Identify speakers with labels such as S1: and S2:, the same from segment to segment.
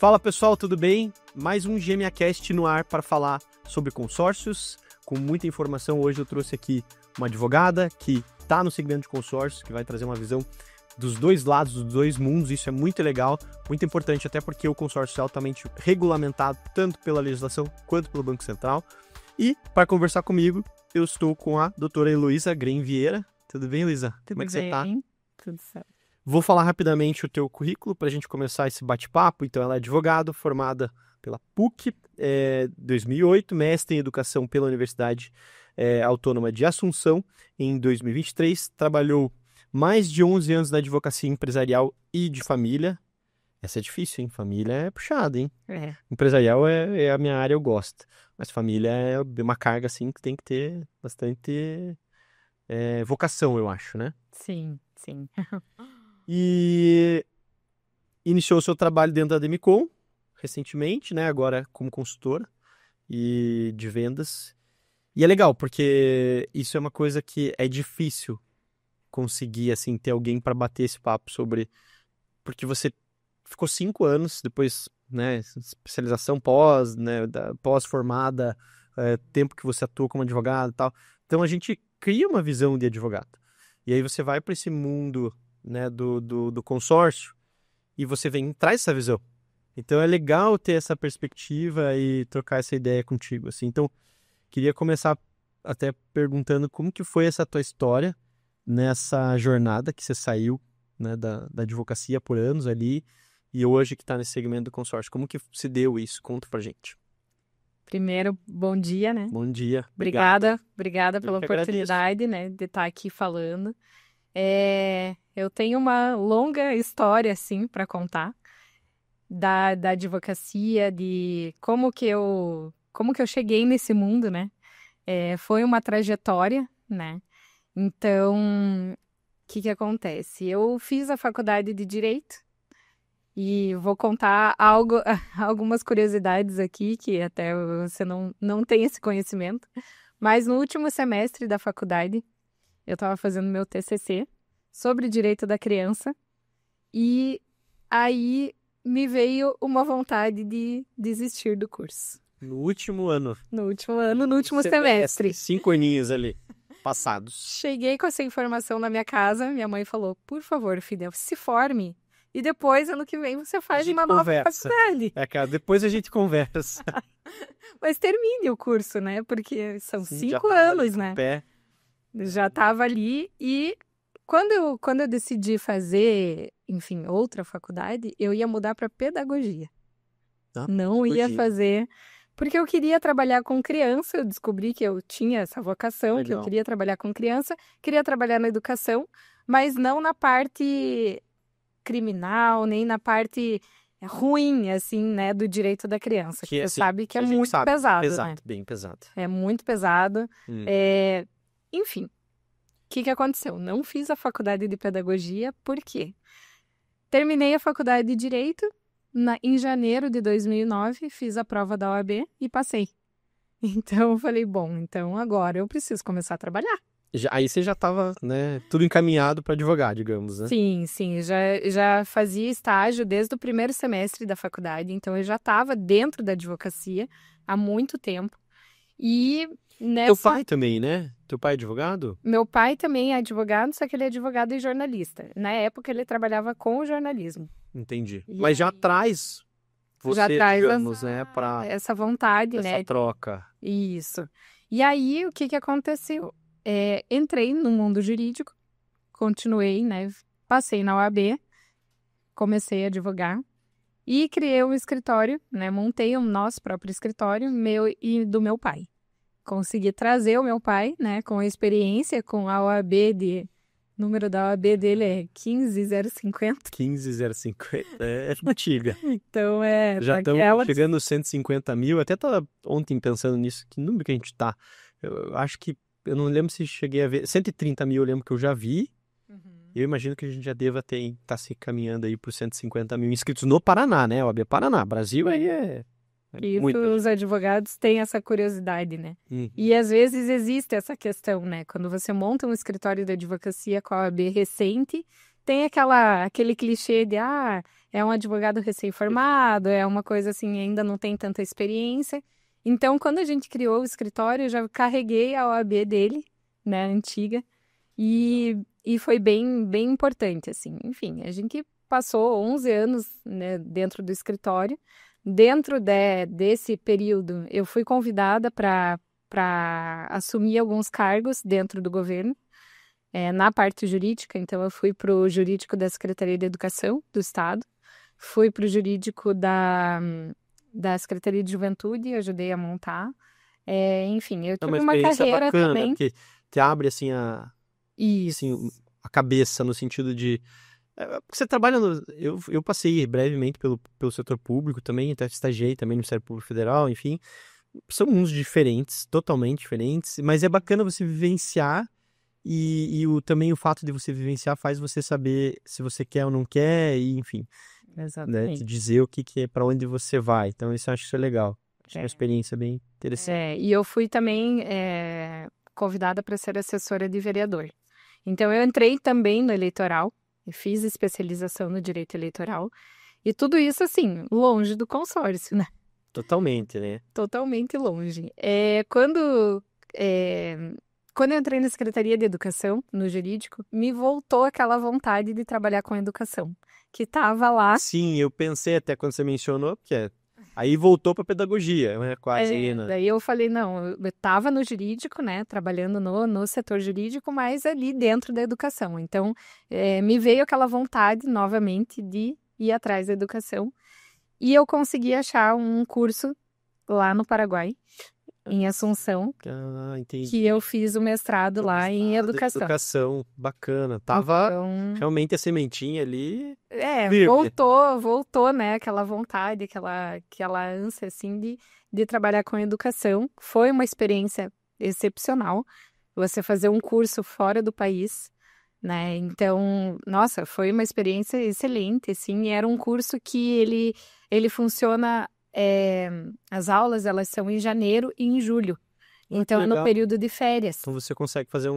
S1: Fala pessoal, tudo bem? Mais um GMAcast no ar para falar sobre consórcios, com muita informação. Hoje eu trouxe aqui uma advogada que está no segmento de consórcios, que vai trazer uma visão dos dois lados, dos dois mundos. Isso é muito legal, muito importante, até porque o consórcio é altamente regulamentado, tanto pela legislação quanto pelo Banco Central. E para conversar comigo, eu estou com a doutora Heloísa Grem Vieira. Tudo bem, Heloísa? Como é que você está?
S2: Tudo certo.
S1: Vou falar rapidamente o teu currículo para a gente começar esse bate-papo. Então, ela é advogada, formada pela PUC, 2008, mestre em Educação pela Universidade Autônoma de Assunção, em 2023. Trabalhou mais de 11 anos na advocacia empresarial e de família. Essa é difícil, hein? Família é puxada, hein? Empresarial é a minha área, eu gosto. Mas família é uma carga, assim, que tem que ter bastante vocação, eu acho, né?
S2: Sim.
S1: E iniciou seu trabalho dentro da Demicon recentemente, né? Agora como consultora e de vendas. E é legal, porque isso é uma coisa que é difícil conseguir, assim, ter alguém para bater esse papo sobre... Porque você ficou 5 anos, depois, né, especialização pós, né, pós-formada, tempo que você atua como advogado e tal. Então a gente cria uma visão de advogado. E aí você vai para esse mundo, né, do consórcio e você traz essa visão. Então é legal ter essa perspectiva e trocar essa ideia contigo, assim. Então, queria começar até perguntando como que foi essa tua história nessa jornada que você saiu, né, da advocacia por anos ali e hoje que está nesse segmento do consórcio. Como que se deu isso? Conta pra gente.
S2: Primeiro, bom dia, né?
S1: Bom dia.
S2: Obrigada pela
S1: que
S2: oportunidade, né, de estar aqui falando. Eu tenho uma longa história, assim, para contar da advocacia, de como que eu cheguei nesse mundo, né? Foi uma trajetória, né? Então, o que acontece? Eu fiz a faculdade de Direito e vou contar algumas curiosidades aqui, que até você não tem esse conhecimento. Mas no último semestre da faculdade, eu estava fazendo meu TCC sobre direito da criança e aí me veio uma vontade de desistir do curso.
S1: No último ano.
S2: No último semestre.
S1: 5 aninhos ali, passados.
S2: Cheguei com essa informação na minha casa, minha mãe falou, por favor, filha, se forme e depois, ano que vem, você faz uma nova faculdade.
S1: Cara, depois a gente conversa.
S2: Mas termine o curso, né? Porque são 5
S1: já
S2: anos, né?
S1: Pé.
S2: Já estava ali e quando eu decidi fazer, enfim, outra faculdade, eu ia mudar para pedagogia. Não ia fazer, porque eu queria trabalhar com criança, eu descobri que eu tinha essa vocação,
S1: Legal.
S2: que eu queria trabalhar com criança, queria trabalhar na educação, mas não na parte criminal, nem na parte ruim, assim, né, do direito da criança. Que você sabe que é muito pesado, né?
S1: Bem pesado.
S2: É muito pesado. Enfim, o que aconteceu? Não fiz a faculdade de pedagogia, por quê? Terminei a faculdade de Direito, em janeiro de 2009, fiz a prova da OAB e passei. Então, eu falei, bom, então agora eu preciso começar a trabalhar.
S1: Aí você já estava, né, tudo encaminhado para advogar, digamos, né?
S2: Sim, já fazia estágio desde o primeiro semestre da faculdade, então eu já estava dentro da advocacia há muito tempo. E
S1: Teu pai também, né? Teu pai é advogado?
S2: Meu pai também é advogado, só que ele é advogado e jornalista. Na época, ele trabalhava com o jornalismo.
S1: Entendi. Mas já traz você, digamos, né, para
S2: essa vontade,
S1: essa
S2: né?
S1: troca.
S2: Isso. E aí, o que aconteceu? Entrei no mundo jurídico, continuei, né? Passei na OAB, comecei a advogar e criei um escritório, né? Montei o nosso próprio escritório, meu e do meu pai. Consegui trazer o meu pai, né, com a experiência, com a OAB o número da OAB dele é 15050.
S1: 15050, é antiga.
S2: Então,
S1: já estamos chegando nos 150 mil, até estava ontem pensando nisso, que número que a gente tá? Eu acho que, eu não lembro se cheguei a ver, 130 mil eu lembro que eu já vi, eu imagino que a gente já deva estar se caminhando aí por 150 mil inscritos no Paraná, né, OAB Paraná, Brasil aí
S2: os advogados têm essa curiosidade, né? E às vezes existe essa questão, né? Quando você monta um escritório de advocacia com a OAB recente, tem aquele clichê de, é um advogado recém-formado, é uma coisa assim, ainda não tem tanta experiência. Então, quando a gente criou o escritório, eu já carreguei a OAB dele, né, antiga, e foi bem, bem importante, assim. Enfim, a gente passou 11 anos, né, dentro do escritório. Dentro desse período, eu fui convidada para assumir alguns cargos dentro do governo, na parte jurídica. Então, eu fui para o jurídico da Secretaria de Educação do Estado, fui para o jurídico da Secretaria de Juventude, ajudei a montar. Enfim, eu
S1: É uma
S2: tive uma
S1: experiência
S2: carreira
S1: bacana, né?
S2: também.
S1: Porque te abre, assim,
S2: Isso,
S1: a cabeça, no sentido de... porque você trabalha eu passei brevemente pelo setor público também, até estagiei também no Ministério Público Federal, enfim. São mundos diferentes, totalmente diferentes, mas é bacana você vivenciar e também o fato de você vivenciar faz você saber se você quer ou não quer, e enfim, né, te
S2: exatamente.
S1: dizer o que é, para onde você vai. Então, isso eu acho que isso é legal. Acho que é uma
S2: É.
S1: experiência bem interessante.
S2: E eu fui também convidada para ser assessora de vereador. Então, eu entrei também no eleitoral, e fiz especialização no direito eleitoral, e tudo isso, assim, longe do consórcio, né?
S1: Totalmente, né?
S2: Totalmente longe. É, quando eu entrei na Secretaria de Educação, no jurídico, me voltou aquela vontade de trabalhar com educação, que estava lá.
S1: Sim, eu pensei até quando você mencionou, porque aí voltou para pedagogia, né? Quase aí, né?
S2: Daí eu falei, não, eu estava no jurídico, né, trabalhando no setor jurídico, mas ali dentro da educação. Então, me veio aquela vontade novamente de ir atrás da educação. E eu consegui achar um curso lá no Paraguai, em Assunção, que
S1: Entendi.
S2: eu fiz o mestrado lá em educação.
S1: Educação, bacana. Tava
S2: Então,
S1: realmente a sementinha ali firme.
S2: voltou, né, aquela vontade, aquela ânsia, assim, de trabalhar com educação. Foi uma experiência excepcional, você fazer um curso fora do país, né, então, nossa, foi uma experiência excelente, assim, era um curso que ele funciona, as aulas, elas são em janeiro e em julho,
S1: Olha que
S2: então é no
S1: legal.
S2: período de férias.
S1: Então você consegue fazer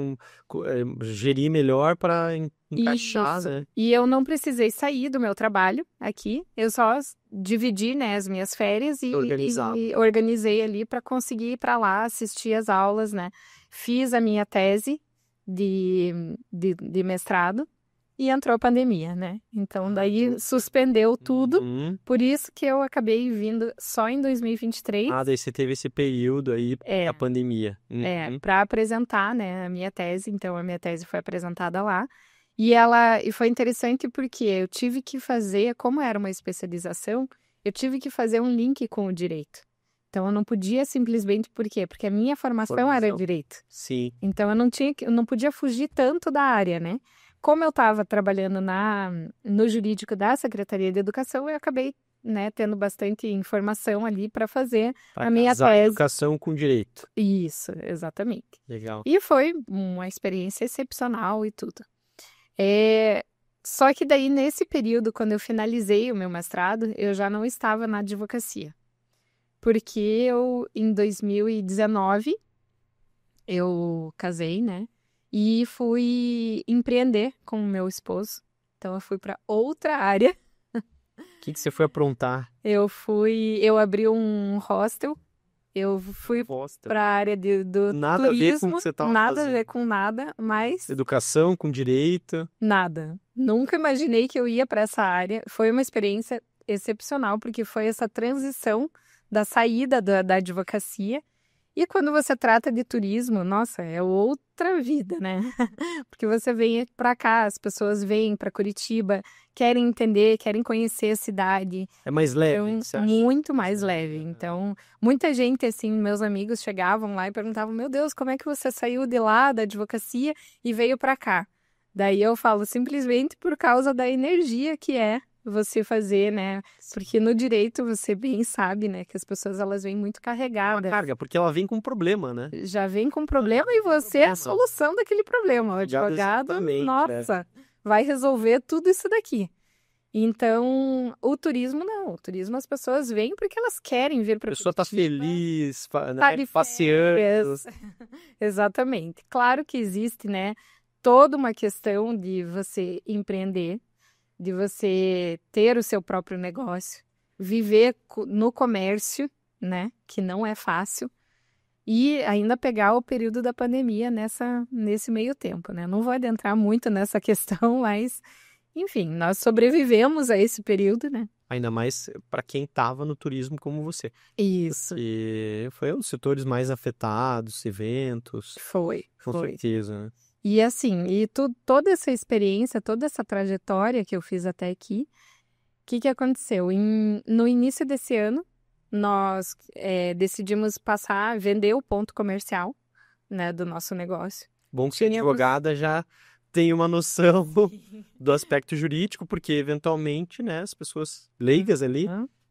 S1: gerir melhor para encaixar,
S2: Isso.
S1: né?
S2: E eu não precisei sair do meu trabalho aqui, eu só dividi, né, as minhas férias
S1: Organizado.
S2: e organizei ali para conseguir ir para lá assistir as aulas, né? Fiz a minha tese de mestrado e entrou a pandemia, né? Então daí suspendeu tudo,
S1: Uhum.
S2: por isso que eu acabei vindo só em 2023.
S1: Daí você teve esse período aí, a pandemia. Uhum.
S2: Para apresentar, né, a minha tese. Então, a minha tese foi apresentada lá. E foi interessante porque eu tive que fazer, como era uma especialização, eu tive que fazer um link com o direito. Então, eu não podia simplesmente, por quê? Porque a minha formação era direito.
S1: Sim.
S2: Então, eu não podia fugir tanto da área, né? Como eu estava trabalhando no jurídico da Secretaria de Educação, eu acabei, né, tendo bastante informação ali para fazer
S1: Pra
S2: a minha
S1: casar
S2: tese.
S1: educação com direito.
S2: Isso, exatamente.
S1: Legal.
S2: E foi uma experiência excepcional e tudo. Só que daí, nesse período, quando eu finalizei o meu mestrado, eu já não estava na advocacia. Porque em 2019, eu casei, né? E fui empreender com o meu esposo. Então, eu fui para outra área.
S1: O que você foi aprontar?
S2: Eu abri um hostel. Eu fui para a área do
S1: Nada
S2: turismo.
S1: a ver com o que você estava
S2: Nada a
S1: fazendo.
S2: ver com nada, mas
S1: Educação com direito.
S2: nada. Nunca imaginei que eu ia para essa área. Foi uma experiência excepcional, porque foi essa transição da saída da advocacia. E quando você trata de turismo, nossa, é outra vida, né? Porque você vem para cá, as pessoas vêm para Curitiba, querem entender, querem conhecer a cidade.
S1: É mais leve,
S2: Então,
S1: você acha?
S2: muito mais leve. Então, muita gente, assim, meus amigos chegavam lá e perguntavam: Meu Deus, como é que você saiu de lá da advocacia e veio para cá? Daí eu falo simplesmente por causa da energia que é você fazer, né? Porque no direito você bem sabe, né, que as pessoas elas vêm muito carregadas.
S1: Carga, porque ela vem com problema, né?
S2: Já vem com problema e você é a solução daquele problema. O advogado,
S1: Exatamente,
S2: nossa, vai resolver tudo isso daqui. Então, o turismo não. O turismo as pessoas vêm porque elas querem vir para
S1: A pessoa tá feliz,
S2: tá
S1: né?
S2: de
S1: Passeando.
S2: férias. Exatamente. Claro que existe, né, toda uma questão de você empreender, de você ter o seu próprio negócio, viver no comércio, né? Que não é fácil. E ainda pegar o período da pandemia nesse meio tempo, né? Não vou adentrar muito nessa questão, mas, enfim, nós sobrevivemos a esse período, né?
S1: Ainda mais para quem estava no turismo como você.
S2: Isso.
S1: E foi um dos setores mais afetados, eventos.
S2: Foi.
S1: Com certeza, né?
S2: E assim, toda essa experiência, toda essa trajetória que eu fiz até aqui, o que aconteceu? No início desse ano, nós decidimos vender o ponto comercial, né, do nosso negócio.
S1: Bom que a advogada já tem uma noção do aspecto jurídico, porque eventualmente, né, as pessoas leigas ali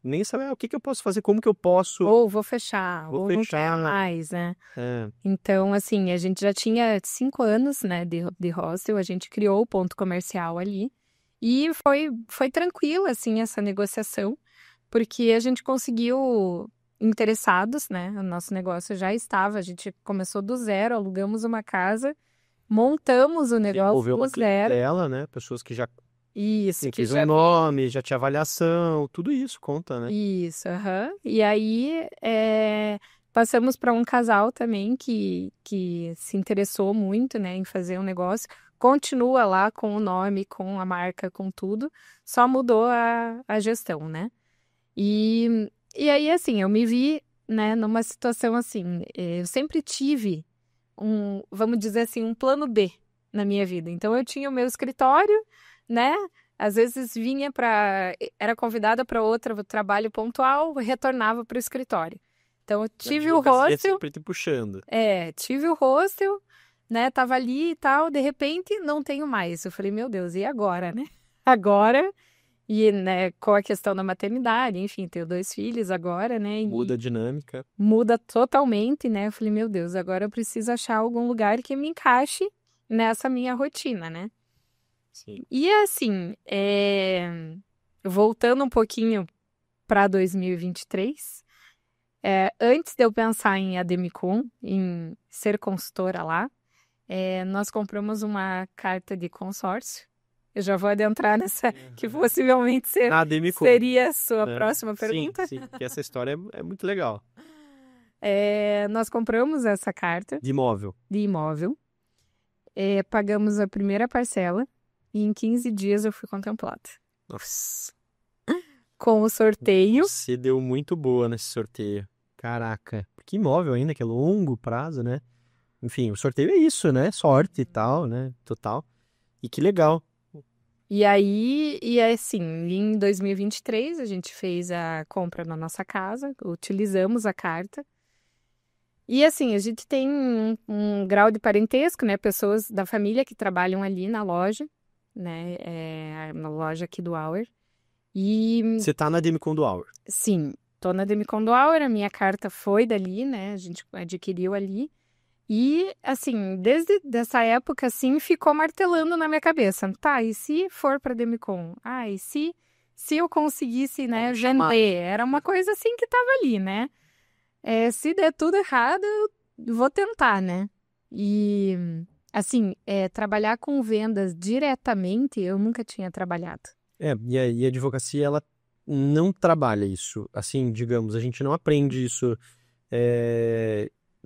S1: nem sabem o que eu posso fazer, como que eu posso...
S2: Ou vou fechar, ou não quero mais, né? Então, assim, a gente já tinha 5 anos, né, de hostel, a gente criou o ponto comercial ali, e foi tranquila, assim, essa negociação, porque a gente conseguiu interessados, né? O nosso negócio já estava, a gente começou do zero, alugamos uma casa, montamos o negócio do zero.
S1: Dela, né? Pessoas que já
S2: fez
S1: um nome, já tinha avaliação, tudo isso conta, né?
S2: Isso, E aí passamos para um casal também que se interessou muito, né, em fazer um negócio. Continua lá com o nome, com a marca, com tudo, só mudou a gestão, né? E aí, assim, eu me vi, né, numa situação assim, eu sempre tive vamos dizer assim, um plano B na minha vida. Então, eu tinha o meu escritório, né, às vezes era convidada para outro trabalho pontual, retornava para o escritório. Então, eu tive o hostel.
S1: Puxando.
S2: Tive o hostel, né, tava ali e tal, de repente, não tenho mais. Eu falei, meu Deus, e agora, né? Agora... E, né, com a questão da maternidade, enfim, tenho 2 filhos agora, né?
S1: Muda a dinâmica.
S2: Muda totalmente, né? Eu falei, meu Deus, agora eu preciso achar algum lugar que me encaixe nessa minha rotina, né?
S1: Sim.
S2: E assim, voltando um pouquinho para 2023, antes de eu pensar em Ademicon, em ser consultora lá, nós compramos uma carta de consórcio. Eu já vou adentrar nessa, que possivelmente seria a sua próxima pergunta.
S1: Sim, que essa história é muito legal.
S2: Nós compramos essa carta.
S1: De imóvel.
S2: Pagamos a primeira parcela e em 15 dias eu fui contemplada.
S1: Nossa.
S2: Com o sorteio.
S1: Você deu muito boa nesse sorteio. Caraca. Que imóvel ainda, que é longo prazo, né? Enfim, o sorteio é isso, né? Sorte e tal, né? Total. E que legal.
S2: E aí, assim, em 2023, a gente fez a compra na nossa casa, utilizamos a carta. E assim, a gente tem um grau de parentesco, né? Pessoas da família que trabalham ali na loja, né? Na loja aqui do Auer. E...
S1: Você tá na Ademicon do Auer?
S2: Sim, tô na Ademicon do Auer, a minha carta foi dali, né? A gente adquiriu ali. E, assim, desde essa época, assim, ficou martelando na minha cabeça. Tá, e se for para Ademicon? E se eu conseguisse, né, vender? Era uma coisa assim que tava ali, né? Se der tudo errado, eu vou tentar, né? E, assim, trabalhar com vendas diretamente, eu nunca tinha trabalhado.
S1: E a advocacia, ela não trabalha isso. Assim, digamos, a gente não aprende isso...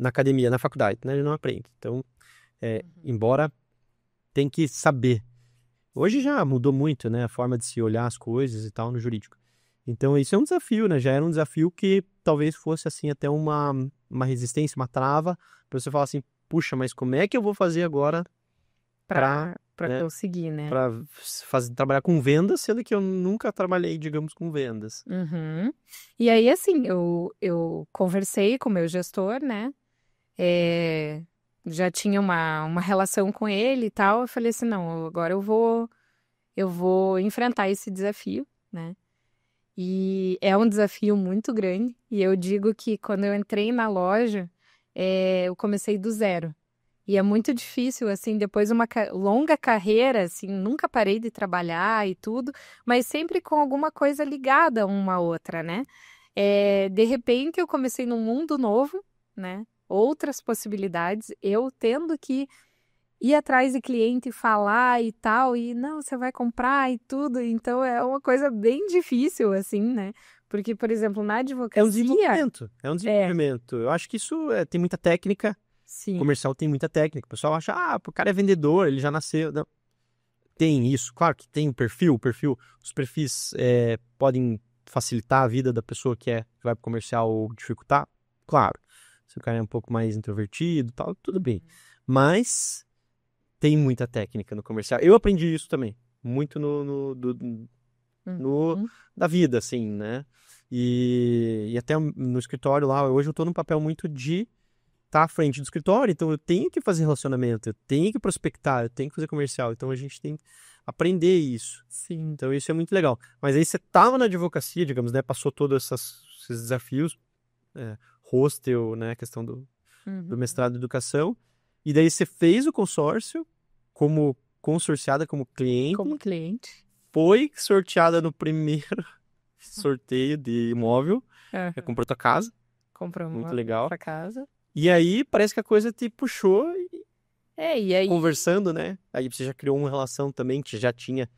S1: na academia, na faculdade, né? Ele não aprende. Então, embora tem que saber. Hoje já mudou muito, né? A forma de se olhar as coisas e tal no jurídico. Então, isso é um desafio, né? Já era um desafio que talvez fosse, assim, até uma resistência, uma trava, para você falar assim, puxa, mas como é que eu vou fazer agora para
S2: conseguir, né?
S1: Para trabalhar com vendas, sendo que eu nunca trabalhei, digamos, com vendas.
S2: Uhum. E aí, assim, eu conversei com o meu gestor, né? Já tinha uma relação com ele e tal. Eu falei assim, não, agora eu vou enfrentar esse desafio, né? E é um desafio muito grande. E eu digo que quando eu entrei na loja, eu comecei do zero. E é muito difícil, assim, depois de uma longa carreira, assim, nunca parei de trabalhar e tudo, mas sempre com alguma coisa ligada uma à outra, né? De repente eu comecei num mundo novo, né? Outras possibilidades, eu tendo que ir atrás de cliente, falar e tal, e não, você vai comprar e tudo. Então é uma coisa bem difícil, assim, né? Porque, por exemplo, na
S1: É um
S2: advocacia.
S1: desenvolvimento. É um
S2: É,
S1: desenvolvimento. Eu acho que isso tem muita técnica.
S2: sim.
S1: Comercial tem muita técnica. O pessoal acha, o cara é vendedor, ele já nasceu. Não. Tem isso. Claro que tem o perfil. Os perfis podem facilitar a vida da pessoa que vai pro comercial ou dificultar. Claro. Se o cara é um pouco mais introvertido e tal, tudo bem. Mas tem muita técnica no comercial. Eu aprendi isso também. Muito
S2: Uhum.
S1: da vida, assim, né? E até no escritório lá, hoje eu tô num papel muito de estar à frente do escritório, então eu tenho que fazer relacionamento, eu tenho que prospectar, eu tenho que fazer comercial, então a gente tem que aprender isso.
S2: Sim.
S1: Então isso é muito legal. Mas aí você tava na advocacia, digamos, né? Passou todos esses desafios, hostel, né? Questão do
S2: Uhum.
S1: mestrado em educação, e daí você fez o consórcio como consorciada, como cliente,
S2: Como cliente.
S1: foi sorteada no primeiro sorteio de imóvel,
S2: Aham.
S1: comprou tua casa,
S2: Compramos
S1: muito
S2: uma
S1: legal.
S2: pra casa.
S1: E aí parece que a coisa te puxou e
S2: E aí
S1: conversando, né? Aí você já criou uma relação também que já tinha,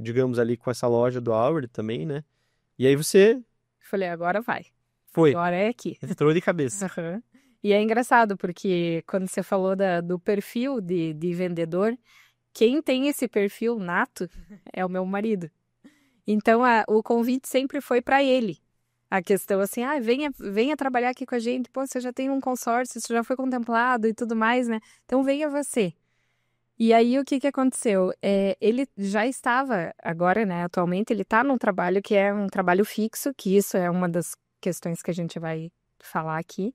S1: digamos, ali com essa loja do Howard também, né? E aí você
S2: falei, agora vai.
S1: foi,
S2: Agora é aqui.
S1: entrou de cabeça.
S2: Aham. E é engraçado, porque quando você falou do perfil de vendedor, quem tem esse perfil nato é o meu marido. Então, o convite sempre foi para ele. A questão assim, venha trabalhar aqui com a gente. Pô, você já tem um consórcio, você já foi contemplado e tudo mais, né? Então, venha você. E aí, o que que aconteceu? Ele já estava, agora, né, atualmente, ele está num trabalho que é um trabalho fixo, que isso é uma das questões que a gente vai falar aqui.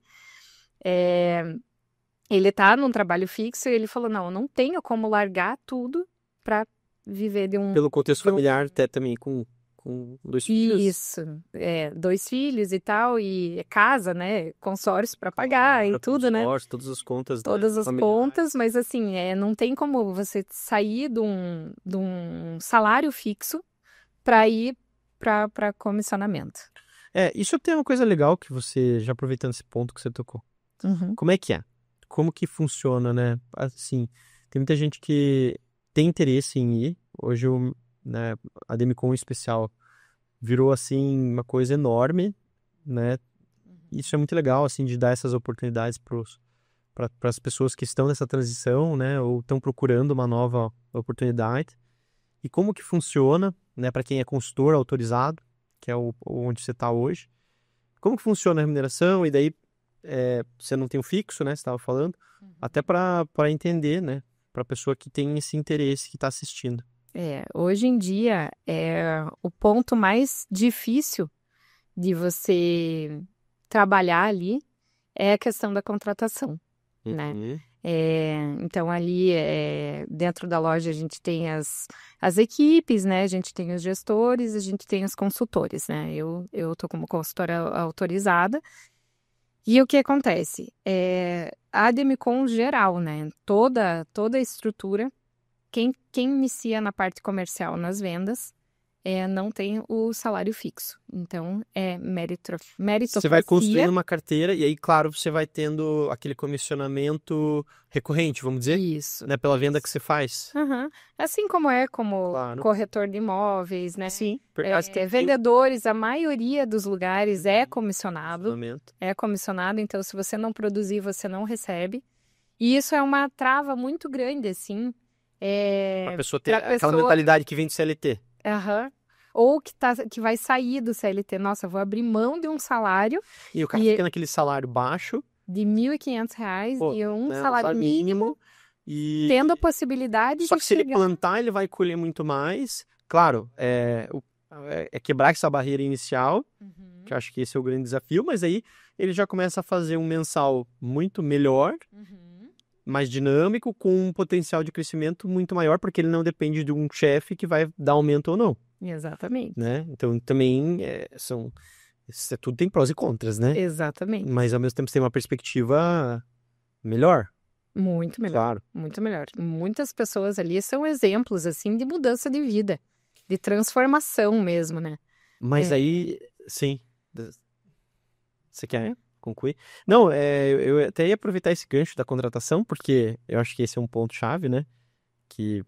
S2: Ele tá num trabalho fixo e ele falou, não, eu não tenho como largar tudo para viver de um...
S1: Pelo contexto
S2: de um-
S1: familiar, até também com 2 filhos.
S2: Isso, 2 filhos e tal, e casa, né, consórcio para pagar e tudo, né?
S1: Consórcio, todas as contas, né,
S2: Todas as
S1: familiares.
S2: contas, mas assim, não tem como você sair de um salário fixo para ir para comissionamento.
S1: Isso tem uma coisa legal que você, já aproveitando esse ponto que você tocou.
S2: Uhum.
S1: Como é que é? Como que funciona, né? Assim, tem muita gente que tem interesse em ir. Hoje, né, a Demicon em especial virou, assim, uma coisa enorme, né? Isso é muito legal, assim, de dar essas oportunidades para as pessoas que estão nessa transição, né? Ou estão procurando uma nova oportunidade. E como que funciona, né? Para quem é consultor autorizado, que é onde você está hoje. Como que funciona a remuneração? E daí, você não tem o fixo, né? Você estava falando. Até para entender, né? Para a pessoa que tem esse interesse, que está assistindo.
S2: Hoje em dia, o ponto mais difícil de você trabalhar ali é a questão da contratação, né?
S1: Uhum.
S2: Então, ali dentro da loja, a gente tem as equipes, né? A gente tem os gestores, a gente tem os consultores, né? Eu tô como consultora autorizada. E o que acontece? A Demicon geral, né? Toda a estrutura, quem inicia na parte comercial, nas vendas, não tem o salário fixo. Então, é meritocracia.
S1: Você vai construindo uma carteira e aí, claro, você vai tendo aquele comissionamento recorrente, vamos dizer,
S2: Isso.
S1: né? Pela venda que você faz.
S2: Uhum. Assim como
S1: Claro.
S2: corretor de imóveis, né?
S1: Sim.
S2: Vendedores, a maioria dos lugares é comissionado.
S1: Comissionamento.
S2: É comissionado, então se você não produzir, você não recebe. E isso é uma trava muito grande, assim.
S1: Pra pessoa ter aquela mentalidade que vem do CLT.
S2: Aham. Ou que vai sair do CLT. Nossa, eu vou abrir mão de um salário
S1: E o cara fica naquele salário baixo,
S2: de R$ 1.500 e um
S1: né,
S2: salário mínimo,
S1: e
S2: tendo a possibilidade
S1: só
S2: de
S1: que se ele
S2: chegar...
S1: plantar, ele vai colher muito mais. Claro, quebrar essa barreira inicial,
S2: Uhum.
S1: que eu acho que esse é o grande desafio, mas aí ele já começa a fazer um mensal muito melhor,
S2: Uhum.
S1: mais dinâmico, com um potencial de crescimento muito maior, porque ele não depende de um chefe que vai dar aumento ou não,
S2: Exatamente.
S1: né? Então também tudo tem prós e contras, né?
S2: Exatamente.
S1: Mas ao mesmo tempo você tem uma perspectiva melhor.
S2: Muito melhor.
S1: Claro.
S2: Muito melhor. Muitas pessoas ali são exemplos, assim, de mudança de vida, de transformação mesmo, né?
S1: Mas aí, sim. Você quer? concluir. Não, eu até ia aproveitar esse gancho da contratação, porque eu acho que esse é um ponto-chave, né? Que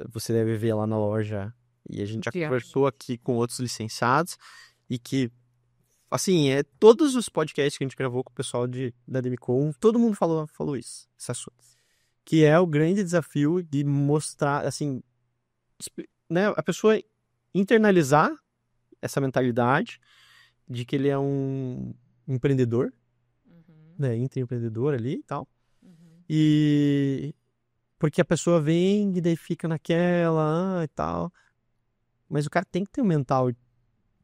S1: você deve ver lá na loja, e a gente já conversou aqui com outros licenciados, e que, assim, todos os podcasts que a gente gravou com o pessoal da Demicon, todo mundo falou isso, esse assunto. Que é o grande desafio de mostrar, assim, né, a pessoa internalizar essa mentalidade de que ele é um empreendedor, né, intraempreendedor ali e tal. E porque a pessoa vem e daí fica naquela e tal. Mas o cara tem que ter um mental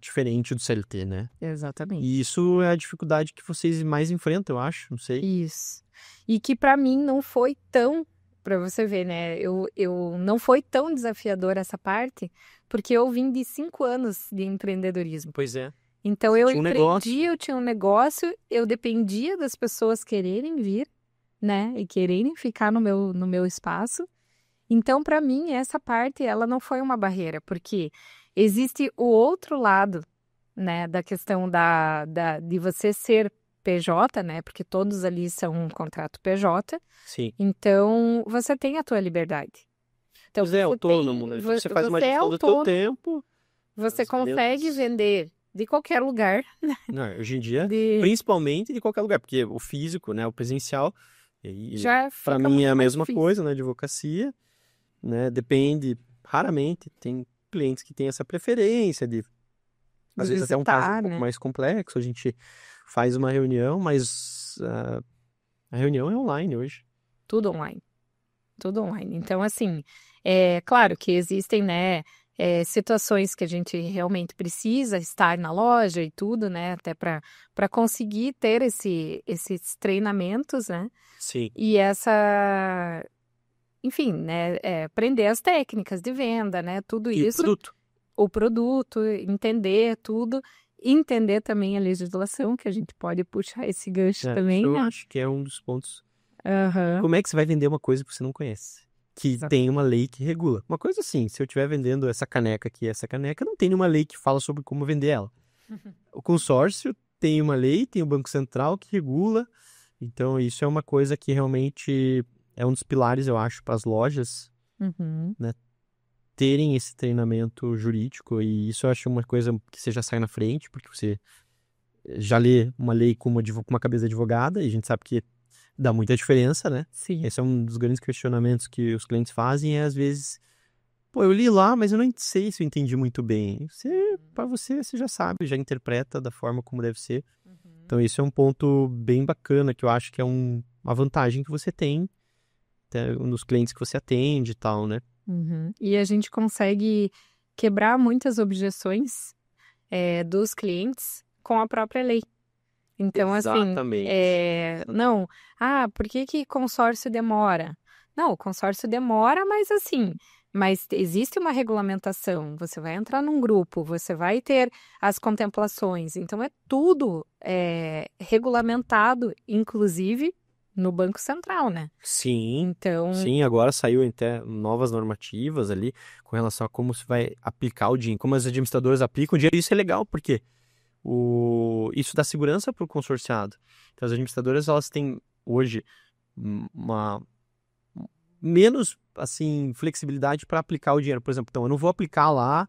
S1: diferente do CLT, né?
S2: Exatamente.
S1: E isso é a dificuldade que vocês mais enfrentam, eu acho, não sei.
S2: Isso. E que para mim não foi tão, para você ver, né? Eu não foi tão desafiador essa parte, porque eu vim de 5 anos de empreendedorismo.
S1: Pois é.
S2: Então eu
S1: Tinha um negócio.
S2: empreendia, eu tinha um negócio, eu dependia das pessoas quererem vir, né? E quererem ficar no meu espaço. Então, para mim, essa parte, ela não foi uma barreira, porque existe o outro lado, né, da questão de você ser PJ, né, porque todos ali são um contrato PJ,
S1: Sim.
S2: então você tem a tua liberdade. Então,
S1: Você é autônomo, né? Você faz uma gestão do teu tempo.
S2: Você consegue vender de qualquer lugar.
S1: Não, hoje em dia, principalmente de qualquer lugar, porque o físico, né, o presencial,
S2: já
S1: para mim é a mesma coisa, né, advocacia, né, depende, raramente tem clientes que têm essa preferência de, às vezes até um caso um pouco mais complexo, a gente faz uma reunião, mas a reunião é online hoje.
S2: Tudo online. Tudo online. Então, assim, é claro que existem, né, situações que a gente realmente precisa estar na loja e tudo, né, até para conseguir ter esses treinamentos, né?
S1: Sim.
S2: E enfim, né, aprender as técnicas de venda, né, tudo
S1: e
S2: isso. O produto, entender tudo, entender também a legislação, que a gente pode puxar esse gancho também,
S1: eu
S2: né?
S1: acho que é um dos pontos. Como é que você vai vender uma coisa que você não conhece? Que tem uma lei que regula. Uma coisa assim, se eu estiver vendendo essa caneca aqui, não tem nenhuma lei que fala sobre como vender ela. O consórcio tem uma lei, tem o Banco Central que regula. Então, isso é uma coisa que realmente é um dos pilares, eu acho, para as lojas, né, terem esse treinamento jurídico. E isso eu acho uma coisa que você já sai na frente, porque você já lê uma lei com uma cabeça advogada, e a gente sabe que dá muita diferença, né?
S2: Sim.
S1: Esse é um dos grandes questionamentos que os clientes fazem, às vezes, pô, eu li lá, mas eu não sei se eu entendi muito bem. Para você já sabe, já interpreta da forma como deve ser. Então, isso é um ponto bem bacana, que eu acho que é uma vantagem que você tem até nos clientes que você atende e tal, né?
S2: E a gente consegue quebrar muitas objeções dos clientes com a própria lei. Então,
S1: exatamente.
S2: Não, por que consórcio demora? Não, o consórcio demora, mas existe uma regulamentação, você vai entrar num grupo, você vai ter as contemplações, então é tudo regulamentado, inclusive no Banco Central, né?
S1: Sim,
S2: então...
S1: sim, agora saiu até novas normativas ali com relação a como se vai aplicar o dinheiro, como as administradoras aplicam o dinheiro, isso é legal, porque isso dá segurança para o consorciado. Então, as administradoras, elas têm hoje uma menos, assim, flexibilidade para aplicar o dinheiro. Por exemplo, então, eu não vou aplicar lá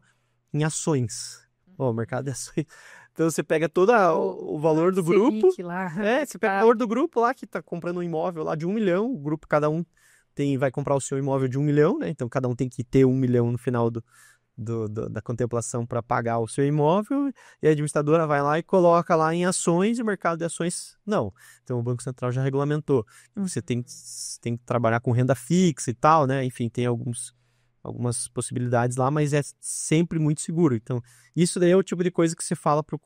S1: em ações. O mercado de ações. Então, você pega todo o valor do grupo. Você pega o valor do grupo lá, que está comprando um imóvel lá de 1 milhão. O grupo, cada um vai comprar o seu imóvel de 1 milhão, né? Então, cada um tem que ter 1 milhão no final da contemplação para pagar o seu imóvel, e a administradora vai lá e coloca lá em ações, e o mercado de ações não. Então o Banco Central já regulamentou. Você tem que trabalhar com renda fixa e tal, né? Enfim, tem algumas possibilidades lá, mas é sempre muito seguro. Então, isso daí é o tipo de coisa que você fala pro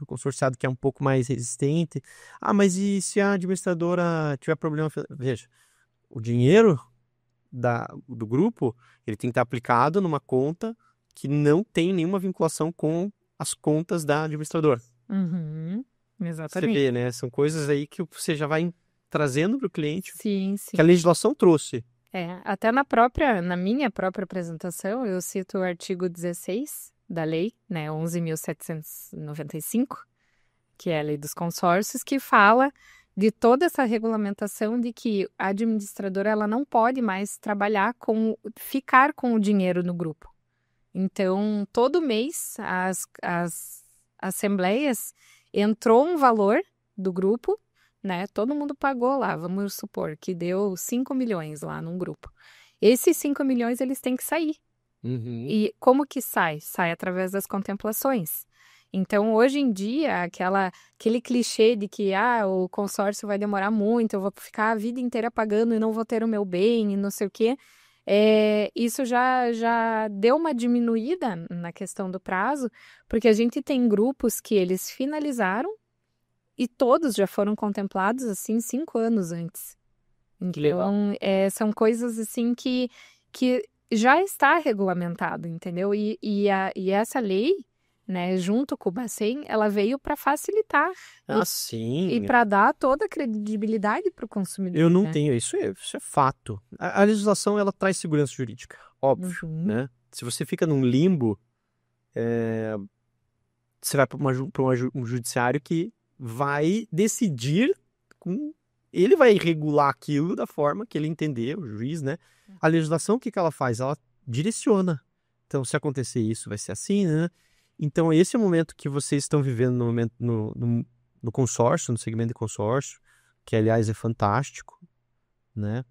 S1: consorciado que é um pouco mais resistente. Mas e se a administradora tiver problema? Veja, o dinheiro do grupo, ele tem que estar aplicado numa conta que não tem nenhuma vinculação com as contas da administradora.
S2: Exatamente.
S1: Você vê, né? São coisas aí que você já vai trazendo para o cliente,
S2: sim.
S1: que a legislação trouxe.
S2: Até na minha própria apresentação, eu cito o artigo 16 da lei, né, 11.795, que é a lei dos consórcios, que fala de toda essa regulamentação de que a administradora ela não pode mais ficar com o dinheiro no grupo. Então, todo mês, as assembleias entrou um valor do grupo, né? Todo mundo pagou lá, vamos supor que deu 5 milhões lá num grupo. Esses 5 milhões, eles têm que sair.
S1: Uhum.
S2: E como que sai? Sai através das contemplações. Então, hoje em dia, aquele clichê de que o consórcio vai demorar muito, eu vou ficar a vida inteira pagando e não vou ter o meu bem e não sei o quê, isso já deu uma diminuída na questão do prazo, porque a gente tem grupos que eles finalizaram e todos já foram contemplados, assim, 5 anos antes. Então, são coisas, assim, que já está regulamentado, entendeu? E essa lei, né, junto com o Bacen, ela veio para facilitar
S1: Sim.
S2: e para dar toda a credibilidade para o consumidor.
S1: Eu não
S2: né?
S1: tenho, isso é fato. A legislação, ela traz segurança jurídica, óbvio, né? Se você fica num limbo, você vai para um judiciário que vai decidir, ele vai regular aquilo da forma que ele entender, o juiz, né? A legislação, o que ela faz? Ela direciona. Então, se acontecer isso, vai ser assim, né? Então, esse é o momento que vocês estão vivendo no consórcio, no segmento de consórcio, que, aliás, é fantástico, né?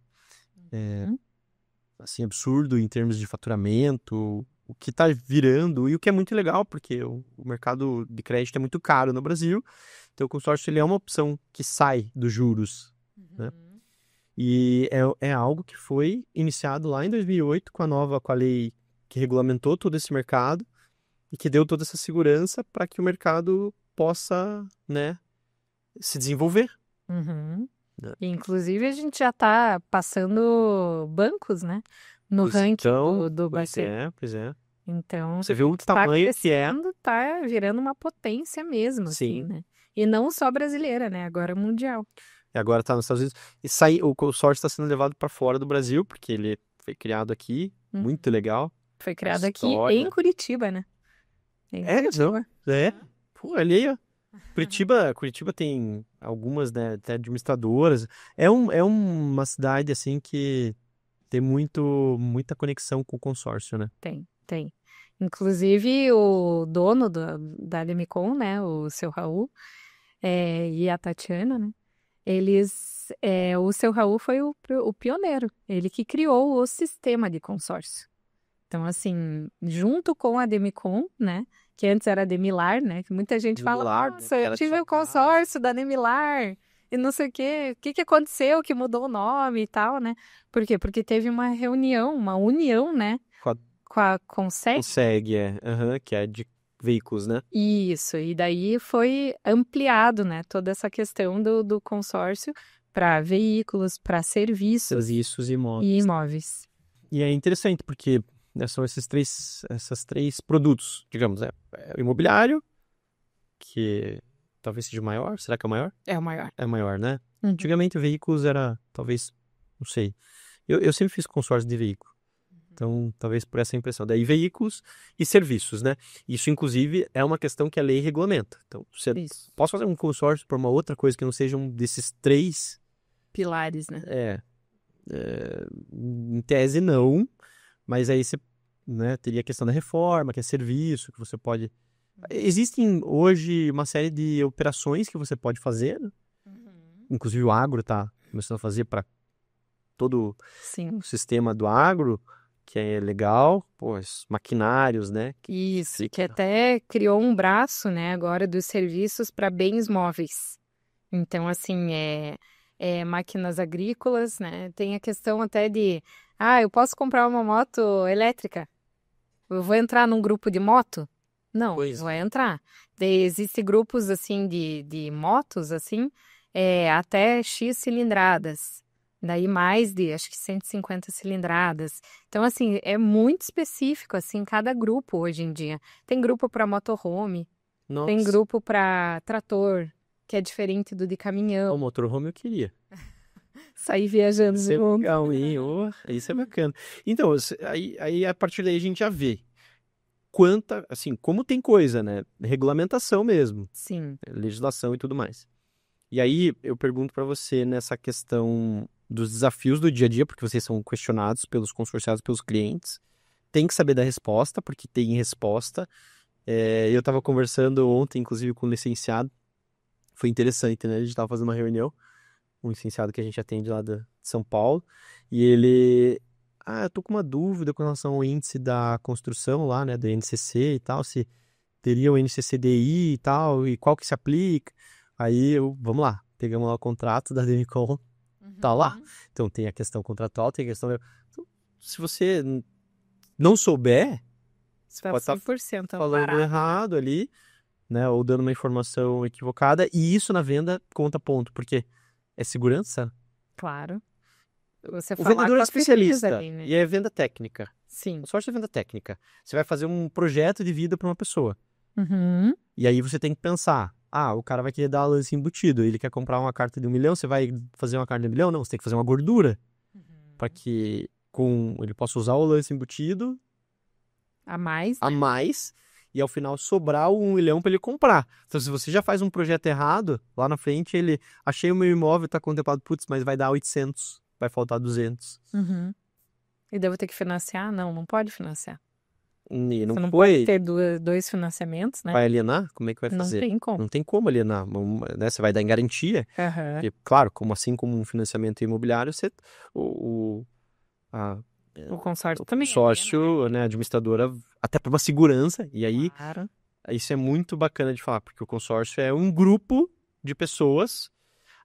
S1: Assim, absurdo em termos de faturamento, o que está virando, e o que é muito legal, porque o mercado de crédito é muito caro no Brasil, então o consórcio ele é uma opção que sai dos juros, né? E é algo que foi iniciado lá em 2008 com a lei que regulamentou todo esse mercado e que deu toda essa segurança para que o mercado possa, né, se desenvolver.
S2: Inclusive, a gente já está passando bancos, né? No ranking do Bacen.
S1: Pois é.
S2: Então,
S1: você vê o tamanho que é.
S2: Tá virando uma potência mesmo, assim, né? E não só brasileira, né? Agora mundial.
S1: E agora está nos Estados Unidos. E o consórcio está sendo levado para fora do Brasil, porque ele foi criado aqui, muito legal.
S2: Foi criado aqui em Curitiba, né?
S1: Pô, ali, ó. Curitiba tem algumas, né, até administradoras. É uma cidade, assim, que tem muita conexão com o consórcio, né?
S2: Tem. Inclusive, o dono da Demicon, né, o seu Raul, e a Tatiana, né, o seu Raul foi o pioneiro, ele que criou o sistema de consórcio. Então, assim, junto com a Demicon, né, que antes era a Demilar, né, que muita gente fala, nossa, eu tive o consórcio da Demilar, e não sei o que aconteceu, que mudou o nome e tal, né? Por quê? Porque teve uma reunião, uma união, né, com a Conseg.
S1: Que é de veículos, né?
S2: Isso, e daí foi ampliado, né, toda essa questão do consórcio para veículos, para serviços
S1: e
S2: imóveis.
S1: E é interessante, porque são esses três produtos, digamos, o imobiliário, que talvez seja o maior, será que é o maior?
S2: É o maior.
S1: É o maior, né? Antigamente, veículos era, talvez, não sei, eu sempre fiz consórcio de veículo. Então, talvez por essa impressão. Daí, veículos e serviços, né? Isso, inclusive, é uma questão que a lei regulamenta. Então, posso fazer um consórcio por uma outra coisa que não seja um desses 3
S2: pilares, né?
S1: Em tese, não. Mas aí você, né, teria a questão da reforma, que é serviço, que você pode... Existem, hoje, uma série de operações que você pode fazer, né? Inclusive, o agro está começando a fazer para todo o sistema do agro, que é legal, os maquinários, né?
S2: Isso, que até criou um braço, né, agora dos serviços para bens móveis. Então, assim, máquinas agrícolas, né? Tem a questão até de, eu posso comprar uma moto elétrica? Eu vou entrar num grupo de moto? Não, vai entrar. Existem grupos, assim, de motos, assim, até X cilindradas. Daí mais de, acho que 150 cilindradas. Então, assim, é muito específico, assim, cada grupo hoje em dia. Tem grupo para motorhome, tem grupo para trator, que é diferente do de caminhão.
S1: O motorhome eu queria.
S2: Sair viajando de mundo.
S1: Legal, hein? Isso é bacana. Então, aí a partir daí a gente já vê quanta, assim, como tem coisa, né? Regulamentação mesmo,
S2: Sim.
S1: legislação e tudo mais. E aí eu pergunto para você nessa questão dos desafios do dia a dia, porque vocês são questionados pelos consorciados, pelos clientes. Tem que saber da resposta, porque tem resposta. Eu estava conversando ontem, inclusive, com um licenciado. Foi interessante, né? A gente estava fazendo uma reunião, um licenciado que a gente atende lá de São Paulo, e ele... eu tô com uma dúvida com relação ao índice da construção lá, né, do INCC e tal, se teria o NCCDI e tal, e qual que se aplica. Aí, vamos lá, pegamos lá o contrato da Demicon, tá lá. Então, tem a questão contratual, tem a questão... Então, se você não souber, você
S2: Tá
S1: pode estar
S2: 100%
S1: falando
S2: amparado.
S1: errado ali, né, ou dando uma informação equivocada, e isso na venda conta ponto, porque é segurança.
S2: Claro. Você
S1: O
S2: falar
S1: vendedor
S2: com
S1: é
S2: as pessoas
S1: especialista,
S2: ali, né?
S1: e é venda técnica.
S2: Sim.
S1: A sorte é venda técnica. Você vai fazer um projeto de vida para uma pessoa.
S2: Uhum.
S1: E aí você tem que pensar, o cara vai querer dar lance embutido, ele quer comprar uma carta de 1 milhão, você vai fazer uma carta de 1 milhão? Não, você tem que fazer uma gordura, para que ele possa usar o lance embutido
S2: A mais,
S1: a
S2: né?
S1: mais, e ao final sobrar o 1 milhão para ele comprar. Então, se você já faz um projeto errado, lá na frente achei o meu imóvel, tá contemplado, putz, mas vai dar 800, vai faltar 200.
S2: Uhum. E daí eu vou ter que financiar? Não pode financiar.
S1: E não
S2: Você não pode
S1: foi,
S2: ter dois financiamentos, né?
S1: vai alienar? Como é que vai
S2: Não
S1: fazer?
S2: tem como.
S1: Não tem como alienar, né? Você vai dar em garantia,
S2: Aham.
S1: porque, claro, assim como um financiamento imobiliário, a-
S2: O consórcio
S1: o
S2: também
S1: consórcio, né, a administradora, até para uma segurança, e aí
S2: Claro.
S1: isso é muito bacana de falar, porque o consórcio é um grupo de pessoas.